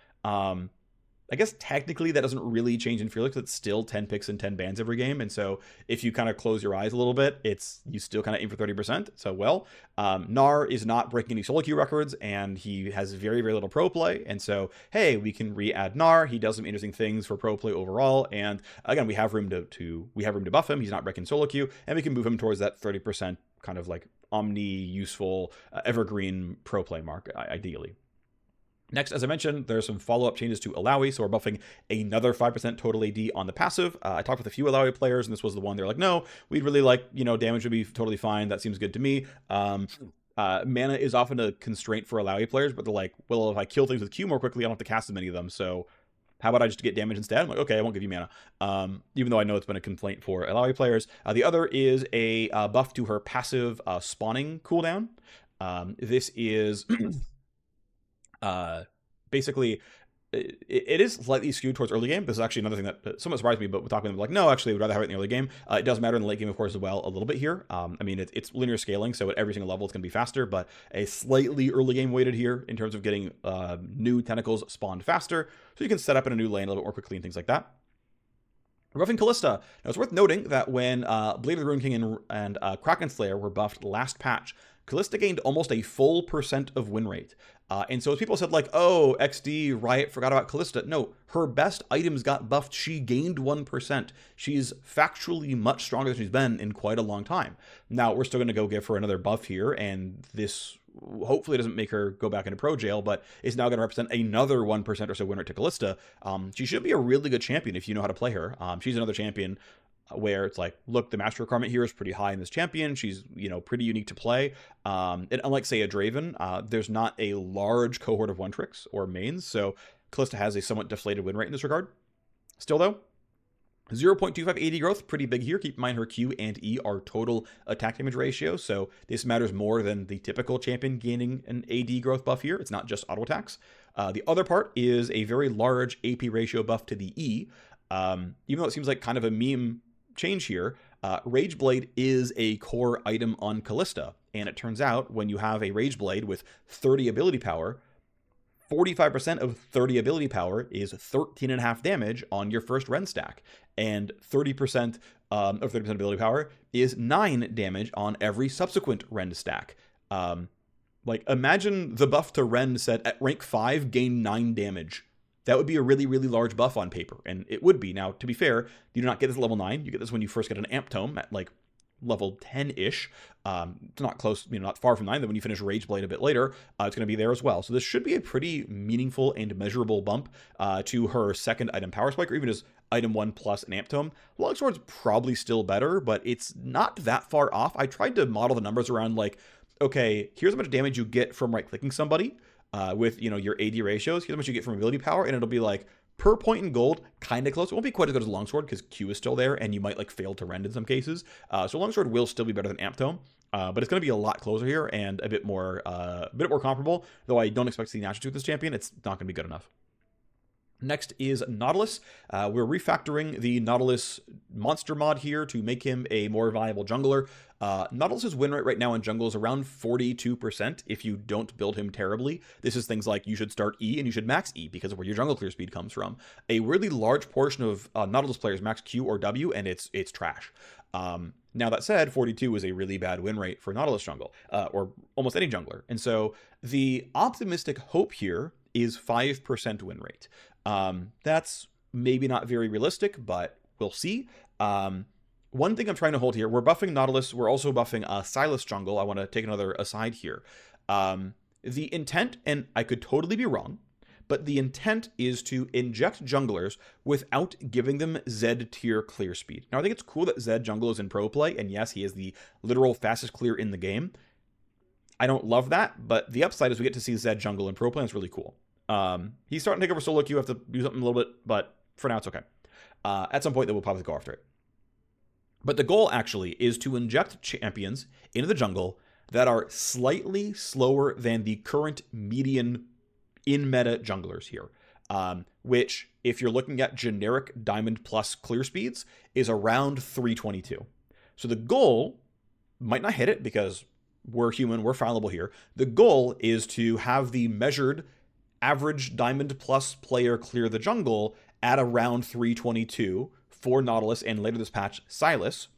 S1: I guess technically that doesn't really change in Phreak. It's still 10 picks and 10 bans every game. And so if you kind of close your eyes a little bit, you still kind of aim for 30%. So, well, Gnar is not breaking any solo queue records, and he has very, very little pro play. And so, hey, we can re-add Gnar. He does some interesting things for pro play overall. And again, we have room to buff him. He's not breaking solo queue, and we can move him towards that 30% kind of like omni useful evergreen pro play mark, ideally. Next, as I mentioned, there's some follow-up changes to Alawi, so we're buffing another 5% total AD on the passive. I talked with a few Alawi players, and this was the one they're like, no, we'd really like, damage would be totally fine. That seems good to me. Mana is often a constraint for Alawi players, but they're like, well, if I kill things with Q more quickly, I don't have to cast as many of them, so how about I just get damage instead? I'm like, okay, I won't give you mana. Even though I know it's been a complaint for Alawi players. The other is a buff to her passive spawning cooldown. This is... basically, it is slightly skewed towards early game. This is actually another thing that somewhat surprised me, but we're talking like, no, actually, I would rather have it in the early game. It does matter in the late game, of course, as well, a little bit here. I mean, it's linear scaling, so at every single level, it's going to be faster, but a slightly early game weighted here in terms of getting new tentacles spawned faster, so you can set up in a new lane a little bit more quickly and things like that. Buffing Callista. Now, it's worth noting that when Blade of the Ruined King and Kraken Slayer were buffed last patch, Callista gained almost a full % of win rate. And so as people said, like, oh, XD, Riot forgot about Callista. No, her best items got buffed. She gained 1%. She's factually much stronger than she's been in quite a long time. Now, we're still going to go give her another buff here, and this hopefully doesn't make her go back into pro jail, but is now going to represent another 1% or so win rate to Callista. She should be a really good champion if you know how to play her. She's another champion where it's like, look, the master requirement here is pretty high in this champion. She's, pretty unique to play. And unlike, say, a Draven, there's not a large cohort of one-tricks or mains, so Callista has a somewhat deflated win rate in this regard. Still, though, 0.25 AD growth, pretty big here. Keep in mind her Q and E are total attack damage ratio, so this matters more than the typical champion gaining an AD growth buff here. It's not just auto attacks. The other part is a very large AP ratio buff to the E. Even though it seems like kind of a meme change here, Rage Blade is a core item on Callista, and it turns out when you have a Rage Blade with 30 ability power, 45% of 30 ability power is 13.5 damage on your first Ren stack, and 30% of 30% ability power is 9 damage on every subsequent Ren stack. Like, imagine the buff to Ren said at rank 5 gain 9 damage. That would be a really, really large buff on paper, and it would be. Now, to be fair, you do not get this at level 9. You get this when you first get an Amp Tome at, like, level 10-ish. It's not close, not far from 9. Then when you finish Rage Blade a bit later, it's going to be there as well. So this should be a pretty meaningful and measurable bump to her second item Power Spike, or even as item 1 plus an Amp Tome. Longsword's probably still better, but it's not that far off. I tried to model the numbers around, like, okay, here's how much damage you get from right-clicking somebody. With, your AD ratios, here's how much you get from ability power, and it'll be like, per point in gold, kind of close. It won't be quite as good as Longsword, because Q is still there, and you might, like, fail to rend in some cases. So Longsword will still be better than Amp Tome, but it's going to be a lot closer here, and a bit more comparable, though I don't expect to see Natural with this champion. It's not going to be good enough. Next is Nautilus. We're refactoring the Nautilus monster mod here to make him a more viable jungler. Nautilus's win rate right now in jungle is around 42% if you don't build him terribly. This is things like you should start E and you should max E because of where your jungle clear speed comes from. A really large portion of Nautilus players max Q or W, and it's trash. Now that said, 42 is a really bad win rate for Nautilus jungle, or almost any jungler. And so the optimistic hope here is 5% win rate. That's maybe not very realistic, but we'll see. one thing I'm trying to hold here, we're buffing Nautilus, we're also buffing Silas jungle. I want to take another aside here. The intent, and I could totally be wrong, but the intent is to inject junglers without giving them Z tier clear speed. Now, I think it's cool that Z jungle is in pro play, and yes, he is the literal fastest clear in the game. I don't love that, but the upside is we get to see Z jungle in pro play, and it's really cool. He's starting to take over solo queue, have to do something a little bit, but for now it's okay. At some point, they will probably go after it. But the goal, actually, is to inject champions into the jungle that are slightly slower than the current median in-meta junglers here, which, if you're looking at generic Diamond Plus clear speeds, is around 322. So the goal, might not hit it because we're human, we're fallible here. The goal is to have the measured average Diamond Plus player clear the jungle at around 322 for Nautilus and later this patch, Silas.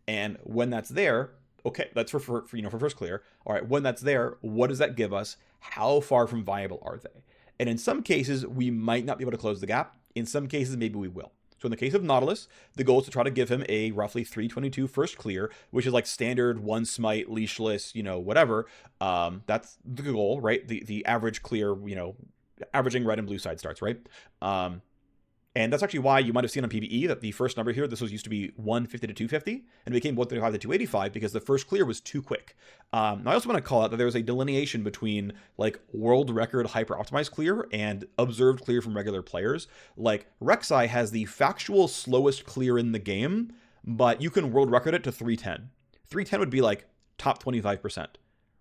S1: And when that's there, okay, that's for first clear. All right, when that's there, what does that give us? How far from viable are they? And in some cases, we might not be able to close the gap. In some cases, maybe we will. So in the case of Nautilus, the goal is to try to give him a roughly 322 first clear, which is like standard one smite, leashless, whatever. That's the goal, right? The average clear, averaging red and blue side starts, right? And that's actually why you might have seen on PvE that the first number here, this used to be 150 to 250, and it became 135 to 285 because the first clear was too quick. Now I also want to call out that there's a delineation between like world record hyper-optimized clear and observed clear from regular players. Like Rek'Sai has the factual slowest clear in the game, but you can world record it to 310. 310 would be like top 25%.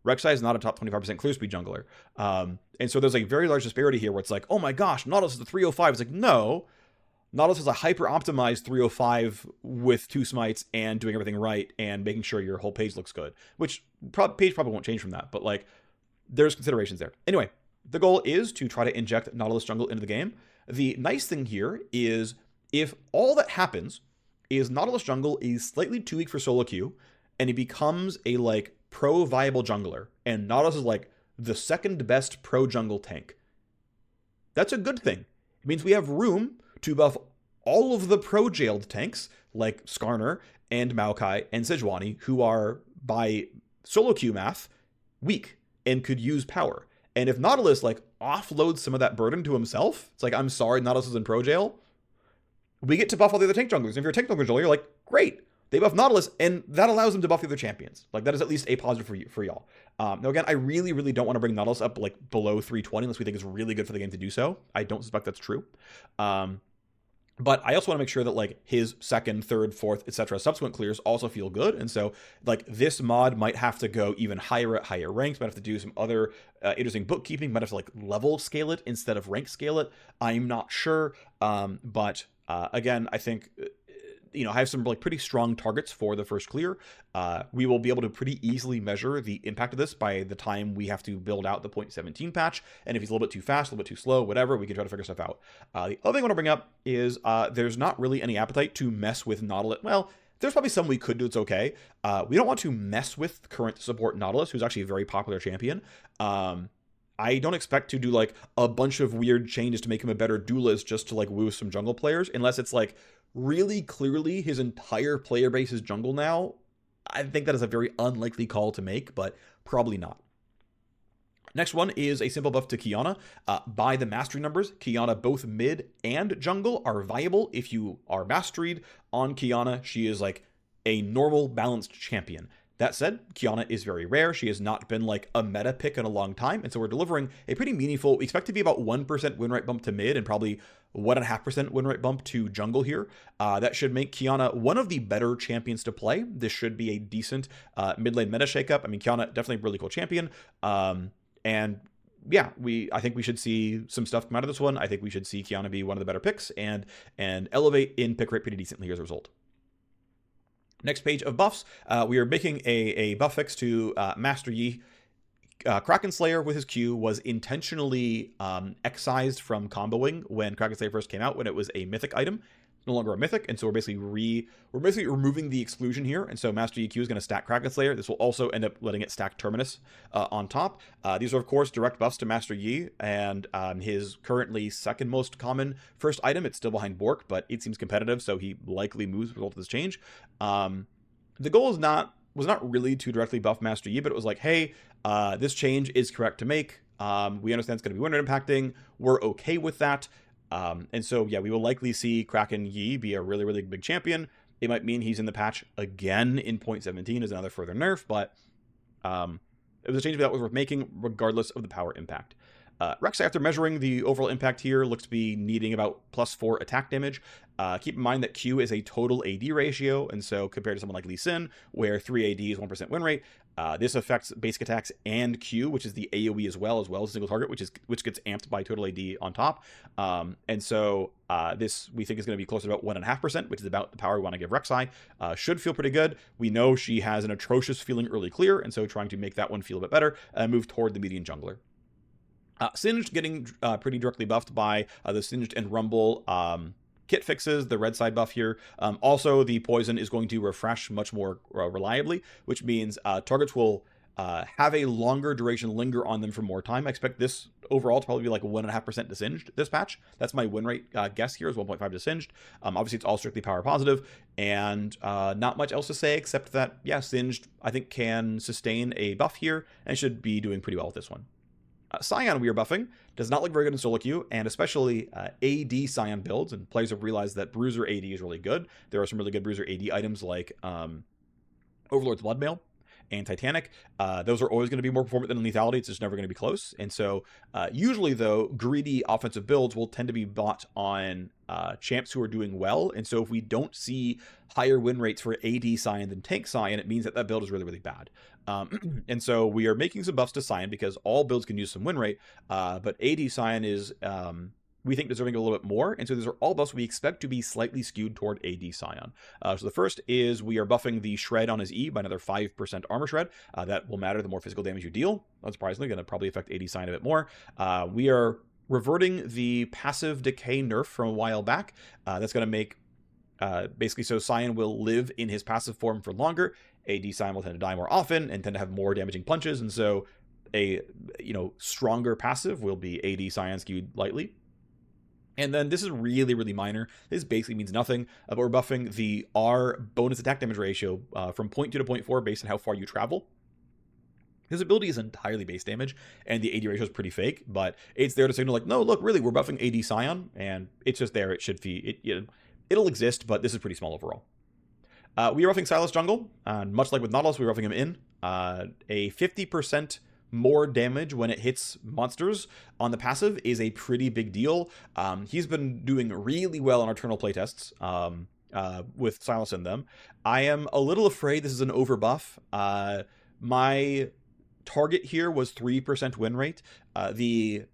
S1: Rek'Sai is not a top 25% clear speed jungler. And so there's a very large disparity here where it's like, oh my gosh, Nautilus is the 305. It's like, no. Nautilus is a hyper-optimized 305 with 2 smites and doing everything right and making sure your whole page looks good, which page probably won't change from that, but like there's considerations there. Anyway, the goal is to try to inject Nautilus jungle into the game. The nice thing here is if all that happens is Nautilus jungle is slightly too weak for solo queue and he becomes a like pro viable jungler and Nautilus is like the second best pro jungle tank, that's a good thing. It means we have room to buff all of the pro-jailed tanks, like Skarner and Maokai and Sejuani, who are, by solo queue math, weak and could use power. And if Nautilus, like, offloads some of that burden to himself, it's like, I'm sorry, Nautilus is in pro-jail, we get to buff all the other tank junglers. And if you're a tank jungler, you're like, great, they buff Nautilus, and that allows them to buff the other champions. Like, that is at least a positive for y'all. Now, again, I really, really don't want to bring Nautilus up, like, below 320 unless we think it's really good for the game to do so. I don't suspect that's true. But I also want to make sure that like his second, third, fourth, etc. subsequent clears also feel good. And so like this mod might have to go even higher at higher ranks, might have to do some other interesting bookkeeping, might have to like level scale it instead of rank scale it. I'm not sure. But again, I think I have some like pretty strong targets for the first clear. We will be able to pretty easily measure the impact of this by the time we have to build out the 0.17 patch. And if he's a little bit too fast, a little bit too slow, whatever, we can try to figure stuff out. The other thing I want to bring up is there's not really any appetite to mess with Nautilus. Well, there's probably some we could do. It's okay. We don't want to mess with current support Nautilus, who's actually a very popular champion. I don't expect to do like a bunch of weird changes to make him a better duelist just to like woo some jungle players, unless it's like really clearly his entire player base is jungle now. I think that is a very unlikely call to make, but probably not. Next one is a simple buff to Qiyana. By the mastery numbers, Qiyana both mid and jungle are viable. If you are masteried on Qiyana, she is like a normal balanced champion. That said, Qiyana is very rare. She has not been like a meta pick in a long time. And so we're delivering a pretty meaningful, we expect to be about 1% win rate bump to mid and probably 1.5% win rate bump to jungle here. That should make Qiyana one of the better champions to play. This should be a decent mid lane meta shakeup. I mean, Qiyana, definitely a really cool champion. And yeah, I think we should see some stuff come out of this one. I think we should see Qiyana be one of the better picks and elevate in pick rate pretty decently as a result. Next page of buffs, we are making a buff fix to Master Yi. Kraken Slayer with his Q was intentionally excised from comboing when Kraken Slayer first came out, when it was a mythic item. no longer a mythic, and so we're basically removing the exclusion here, and so Master EQ is going to stack Kraken Slayer. This will also end up letting it stack Terminus on top. These are, of course, direct buffs to Master Yi, and his currently second most common first item. It's still behind Bork, but it seems competitive, so he likely moves as a result of this change. The goal was not really to directly buff Master Yi, but it was like, hey, this change is correct to make. We understand it's going to be win rate impacting. We're okay with that. And so, yeah, we will likely see Kraken Yi be a really, really big champion. It might mean he's in the patch again in 0.17 as another further nerf, but it was a change that was worth making regardless of the power impact. Rek'Sai, after measuring the overall impact here, looks to be needing about +4 attack damage. Keep in mind that Q is a total AD ratio, and so compared to someone like Lee Sin, where 3 AD is 1% win rate, this affects basic attacks and Q, which is the AoE as well as single target, which gets amped by total AD on top. And so this we think is going to be closer to about 1.5%, which is about the power we want to give Rek'Sai. Should feel pretty good. We know she has an atrocious feeling early clear, and so trying to make that one feel a bit better, move toward the median jungler. Singed getting pretty directly buffed by the Singed and Rumble kit fixes, the red side buff here. Also, the poison is going to refresh much more reliably, which means targets will have a longer duration linger on them for more time. I expect this overall to probably be like 1.5% to Singed this patch. That's my win rate guess here is 1.5 to Singed. Obviously, it's all strictly power positive, and not much else to say except that, yeah, Singed, I think, can sustain a buff here and should be doing pretty well with this one. Scion we are buffing does not look very good in solo queue, and especially AD Scion builds, and players have realized that Bruiser AD is really good. There are some really good Bruiser AD items like Overlord's Bloodmail and Titanic. Those are always going to be more performant than lethality. It's just never going to be close. And so usually, though, greedy offensive builds will tend to be bought on champs who are doing well. And so if we don't see higher win rates for AD Scion than Tank Scion, it means that that build is really, really bad. And so we are making some buffs to Scion because all builds can use some win rate, but AD Scion is, we think, deserving a little bit more. And so these are all buffs we expect to be slightly skewed toward AD Scion. So the first is we are buffing the Shred on his E by another 5% armor shred. That will matter the more physical damage you deal. Unsurprisingly, going to probably affect AD Scion a bit more. We are reverting the passive decay nerf from a while back. That's going to make basically so Scion will live in his passive form for longer. AD Scion will tend to die more often and tend to have more damaging punches, and so a stronger passive will be AD Scion skewed lightly. And then this is really, really minor. This basically means nothing, but we're buffing the R bonus attack damage ratio from 0.2 to 0.4 based on how far you travel. His ability is entirely base damage, and the AD ratio is pretty fake, but it's there to signal like, no, look, really, we're buffing AD Scion, and it's just there. It should be, it'll exist, but this is pretty small overall. We are roughing Silas Jungle, much like with Nautilus, we're roughing him in. A 50% more damage when it hits monsters on the passive is a pretty big deal. He's been doing really well on our Eternal playtests with Silas in them. I am a little afraid this is an overbuff. My target here was 3% win rate. The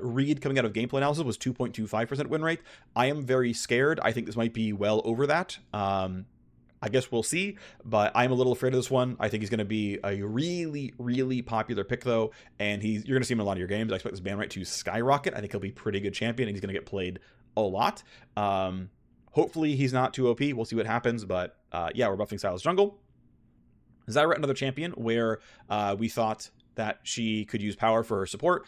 S1: read coming out of gameplay analysis was 2.25% win rate. I am very scared. I think this might be well over that. I guess we'll see, but I'm a little afraid of this one. I think he's going to be a really, really popular pick, though, and you're going to see him in a lot of your games. I expect this ban rate to skyrocket. I think he'll be a pretty good champion, and he's going to get played a lot. Hopefully, he's not too OP. We'll see what happens, but yeah, we're buffing Silas Jungle. Zyra, another champion, where we thought that she could use power for her support.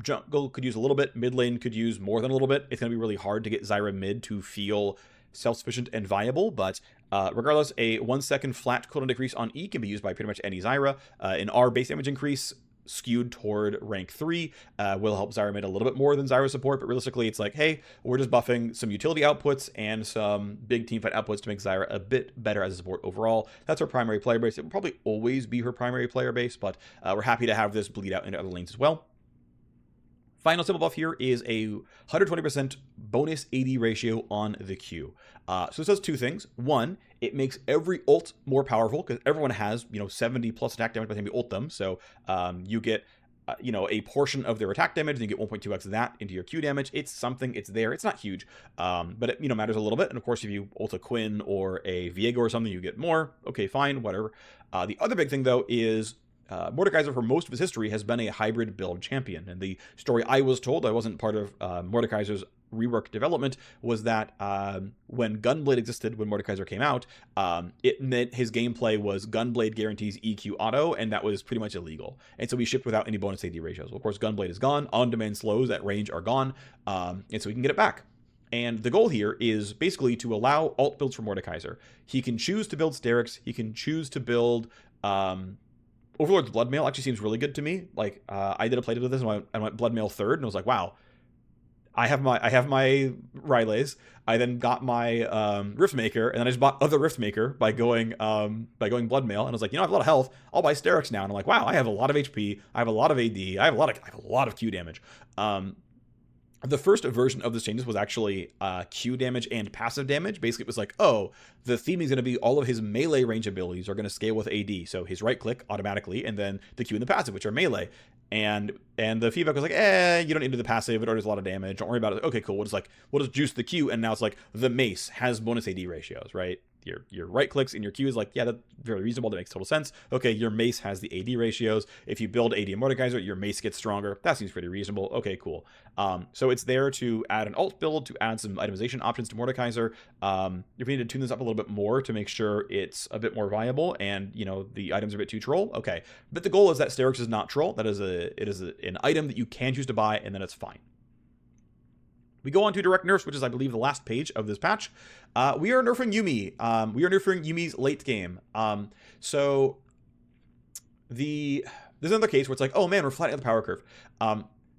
S1: Jungle could use a little bit. Mid lane could use more than a little bit. It's going to be really hard to get Zyra mid to feel self-sufficient and viable, but regardless, a 1 second flat cooldown decrease on E can be used by pretty much any Zyra. An R base damage increase skewed toward rank 3 will help Zyra mid a little bit more than Zyra support, but realistically it's like, hey, we're just buffing some utility outputs and some big teamfight outputs to make Zyra a bit better as a support overall. That's her primary player base. It will probably always be her primary player base, but we're happy to have this bleed out into other lanes as well. Final simple buff here is a 120% bonus AD ratio on the Q. So this does two things. One, it makes every ult more powerful because everyone has 70 plus attack damage by the time you ult them. So you get a portion of their attack damage, and you get 1.2x of that into your Q damage. It's something. It's there. It's not huge, but it matters a little bit. And of course, if you ult a Quinn or a Viego or something, you get more. Okay, fine, whatever. The other big thing though is Mordekaiser, for most of his history, has been a hybrid build champion. And the story I was told, I wasn't part of Mordekaiser's rework development was that when Gunblade existed, when Mordekaiser came out, it meant his gameplay was Gunblade guarantees EQ auto, and that was pretty much illegal. And so we shipped without any bonus AD ratios. Well, of course, Gunblade is gone. On-demand slows at range are gone, and so we can get it back. And the goal here is basically to allow alt builds for Mordekaiser. He can choose to build Sterix. He can choose to build Overlord's Bloodmail. Actually seems really good to me. Like I did a playtest of this, and I went Bloodmail third, and I was like, wow. I have my Rylays. I then got my Riftmaker, and then I just bought other Riftmaker by going Bloodmail, and I was like, I have a lot of health. I'll buy Sterix now, and I'm like, wow, I have a lot of HP. I have a lot of AD. I have a lot of Q damage. The first version of this changes was actually Q damage and passive damage. Basically, it was like, oh, the theme is going to be all of his melee range abilities are going to scale with AD. So his right click automatically, and then the Q and the passive, which are melee. And the feedback was like, you don't need to do the passive. It already does a lot of damage. Don't worry about it. Okay, cool. We'll just juice the Q. And now it's like the mace has bonus AD ratios, right? Your right clicks and your Q is like, yeah, that's very reasonable. That makes total sense. Okay, your mace has the AD ratios. If you build AD and Mordekaiser, your mace gets stronger. That seems pretty reasonable. Okay, cool. So it's there to add an alt build, to add some itemization options to Mordekaiser. If we need to tune this up a little bit more to make sure it's a bit more viable and, the items are a bit too troll, okay. But the goal is that Sterix is not troll. That is an item that you can choose to buy, and then it's fine. We go on to direct nerfs, which is, I believe, the last page of this patch. We are nerfing Yuumi. We are nerfing Yuumi's late game. So there's another case where it's like, oh man, we're flattening out the power curve.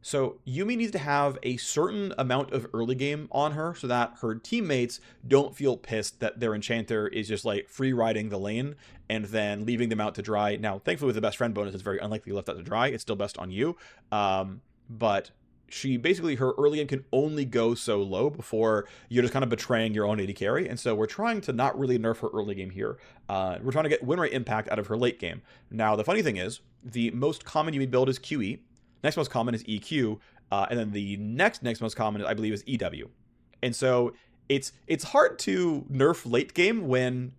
S1: So Yuumi needs to have a certain amount of early game on her so that her teammates don't feel pissed that their enchanter is just like free riding the lane and then leaving them out to dry. Now, thankfully with the best friend bonus, it's very unlikely left out to dry. It's still best on you. But she basically, her early game can only go so low before you're just kind of betraying your own AD carry. And so we're trying to not really nerf her early game here. We're trying to get win rate impact out of her late game. Now, the funny thing is, the most common Yuumi build is QE. Next most common is EQ. And then the next most common, I believe, is EW. And so it's hard to nerf late game when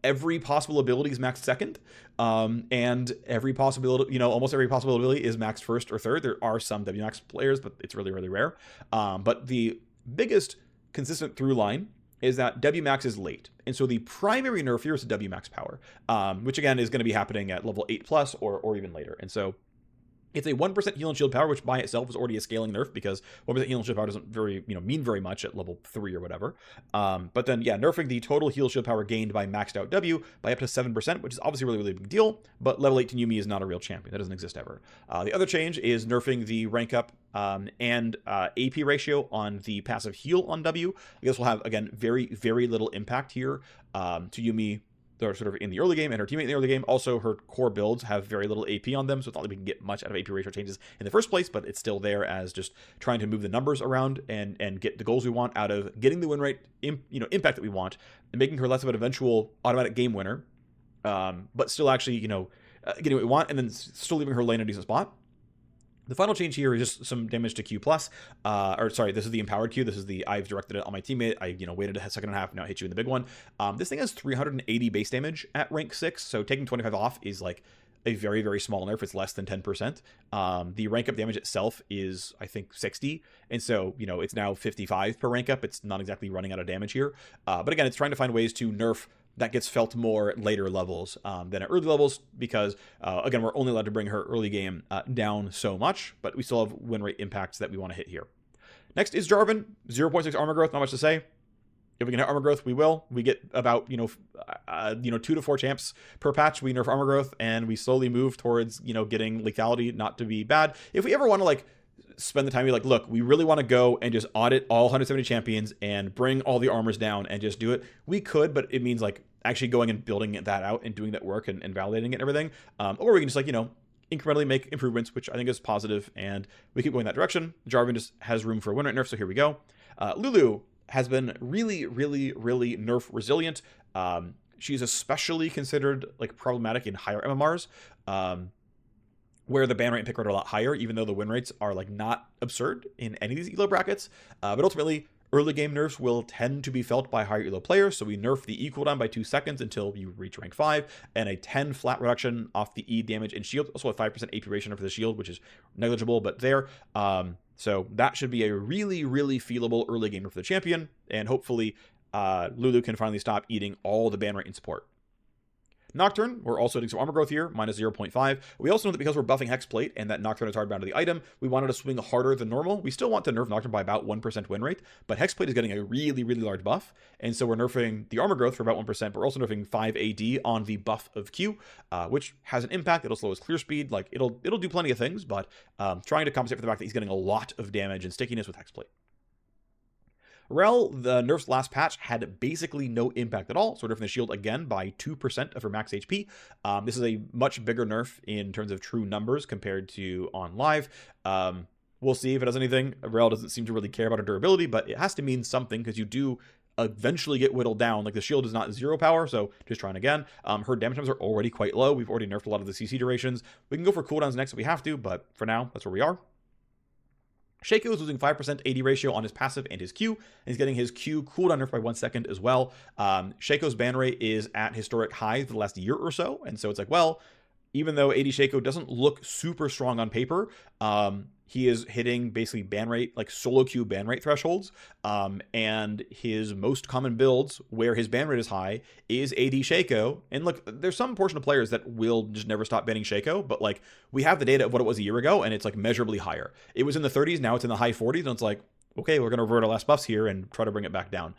S1: every possible ability is maxed second, and every possibility, almost every possible ability is maxed first or third. There are some WMAX players, but it's really, really rare. But the biggest consistent through line is that WMAX is late. And so the primary nerf here is WMAX power, which again is going to be happening at level 8+ or even later. And so it's a 1% heal and shield power, which by itself is already a scaling nerf because 1% heal and shield power doesn't mean very much at level 3 or whatever. But then, yeah, nerfing the total heal shield power gained by maxed out W by up to 7%, which is obviously a really, really big deal, but level 18 Yuumi is not a real champion. That doesn't exist ever. The other change is nerfing the rank up and AP ratio on the passive heal on W. I guess we'll have, again, very, very little impact here to Yuumi. They're sort of in the early game and her teammate in the early game. Also, her core builds have very little AP on them, so it's not like we can get much out of AP ratio changes in the first place, but it's still there as just trying to move the numbers around and get the goals we want out of getting the win rate, impact that we want, and making her less of an eventual automatic game winner, but still actually, getting what we want, and then still leaving her lane in a decent spot. The final change here is just some damage to Q+. This is the empowered Q. This is the I've directed it on my teammate. I waited a second and a half, now I hit you in the big one. This thing has 380 base damage at rank 6, so taking 25 off is like a very, very small nerf. It's less than 10%. The rank up damage itself is, I think, 60, and so, it's now 55 per rank up. It's not exactly running out of damage here. But again, it's trying to find ways to nerf that gets felt more at later levels than at early levels because, again, we're only allowed to bring her early game down so much, but we still have win rate impacts that we want to hit here. Next is Jarvan, 0.6 armor growth, not much to say. If we can hit armor growth, we will. We get about, 2 to 4 champs per patch. We nerf armor growth, and we slowly move towards, getting lethality not to be bad. If we ever want to, spend the time, be like, look, we really want to go and just audit all 170 champions and bring all the armors down and just do it, we could, but it means, actually going and building that out and doing that work and validating it and everything. Or we can just, incrementally make improvements, which I think is positive, and we keep going that direction. Jarvan just has room for a win rate nerf, so here we go. Lulu has been really, really, really nerf resilient. She's especially considered, problematic in higher MMRs. Where the ban rate and pick rate are a lot higher, even though the win rates are not absurd in any of these elo brackets. But ultimately, early game nerfs will tend to be felt by higher elo players. So we nerf the E cooldown by 2 seconds until you reach rank 5, and a 10 flat reduction off the E damage and shield. Also a 5% AP ratio for the shield, which is negligible, but there. So that should be a really, really feelable early gamer for the champion, and hopefully Lulu can finally stop eating all the ban rate and support. Nocturne, we're also doing some armor growth here, minus 0.5. We also know that because we're buffing Hexplate and that Nocturne is hardbound to the item, we wanted to swing harder than normal. We still want to nerf Nocturne by about 1% win rate, but Hexplate is getting a really, really large buff, and so we're nerfing the armor growth for about 1%, but we're also nerfing 5 AD on the buff of Q, which has an impact. It'll slow his clear speed, like it'll do plenty of things, but trying to compensate for the fact that he's getting a lot of damage and stickiness with Hexplate. Rel, the nerf's last patch, had basically no impact at all, so we're nerfing the shield again by 2% of her max HP. This is a much bigger nerf in terms of true numbers compared to on live. We'll see if it does anything. Rel doesn't seem to really care about her durability, but it has to mean something, because you do eventually get whittled down. Like, the shield is not 0 power, so just trying again. Her damage times are already quite low. We've already nerfed a lot of the CC durations. We can go for cooldowns next if we have to, but for now, that's where we are. Shaco is losing 5% AD ratio on his passive and his Q, and he's getting his Q cooldown nerf by 1 second as well. Shaco's ban rate is at historic highs for the last year or so, and so it's like, well, even though AD Shaco doesn't look super strong on paper, he is hitting basically ban rate, like solo Q ban rate thresholds, and his most common builds where his ban rate is high is AD Shaco. And look, there's some portion of players that will just never stop banning Shaco, but like, we have the data of what it was a year ago, and it's like measurably higher. It was in the 30s, now it's in the high 40s, and it's like, okay, we're going to revert our last buffs here and try to bring it back down.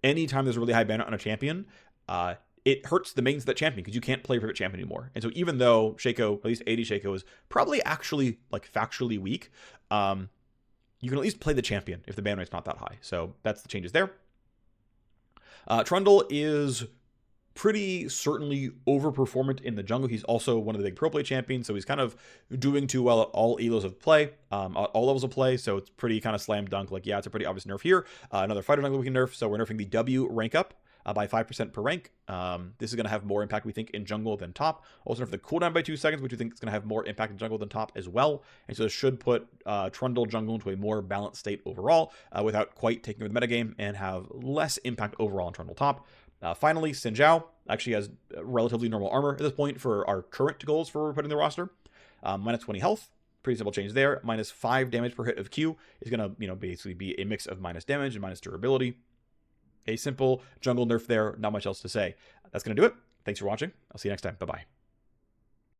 S1: Anytime there's a really high ban rate on a champion, it hurts the mains of that champion, because you can't play Pivot Champion anymore. And so even though Shaco, at least AD Shaco, is probably actually like factually weak, you can at least play the champion if the ban rate's not that high. So that's the changes there. Trundle is pretty certainly overperformant in the jungle. He's also one of the big pro play champions, so he's kind of doing too well at all elos of play, all levels of play, so it's pretty kind of slam dunk. Like, yeah, it's a pretty obvious nerf here. Another fighter jungle we can nerf, so we're nerfing the W rank up by 5% per rank. This is going to have more impact, we think, in jungle than top. Also nerf the cooldown by 2 seconds, which we think is going to have more impact in jungle than top as well. And so this should put Trundle jungle into a more balanced state overall, without quite taking over the metagame, and have less impact overall on Trundle top. Finally, Xin Zhao actually has relatively normal armor at this point for our current goals for putting the roster. Minus 20 health. Pretty simple change there. Minus 5 damage per hit of Q is going to, basically be a mix of minus damage and minus durability. A simple jungle nerf there, not much else to say. That's going to do it. Thanks for watching. I'll see you next time. Bye-bye.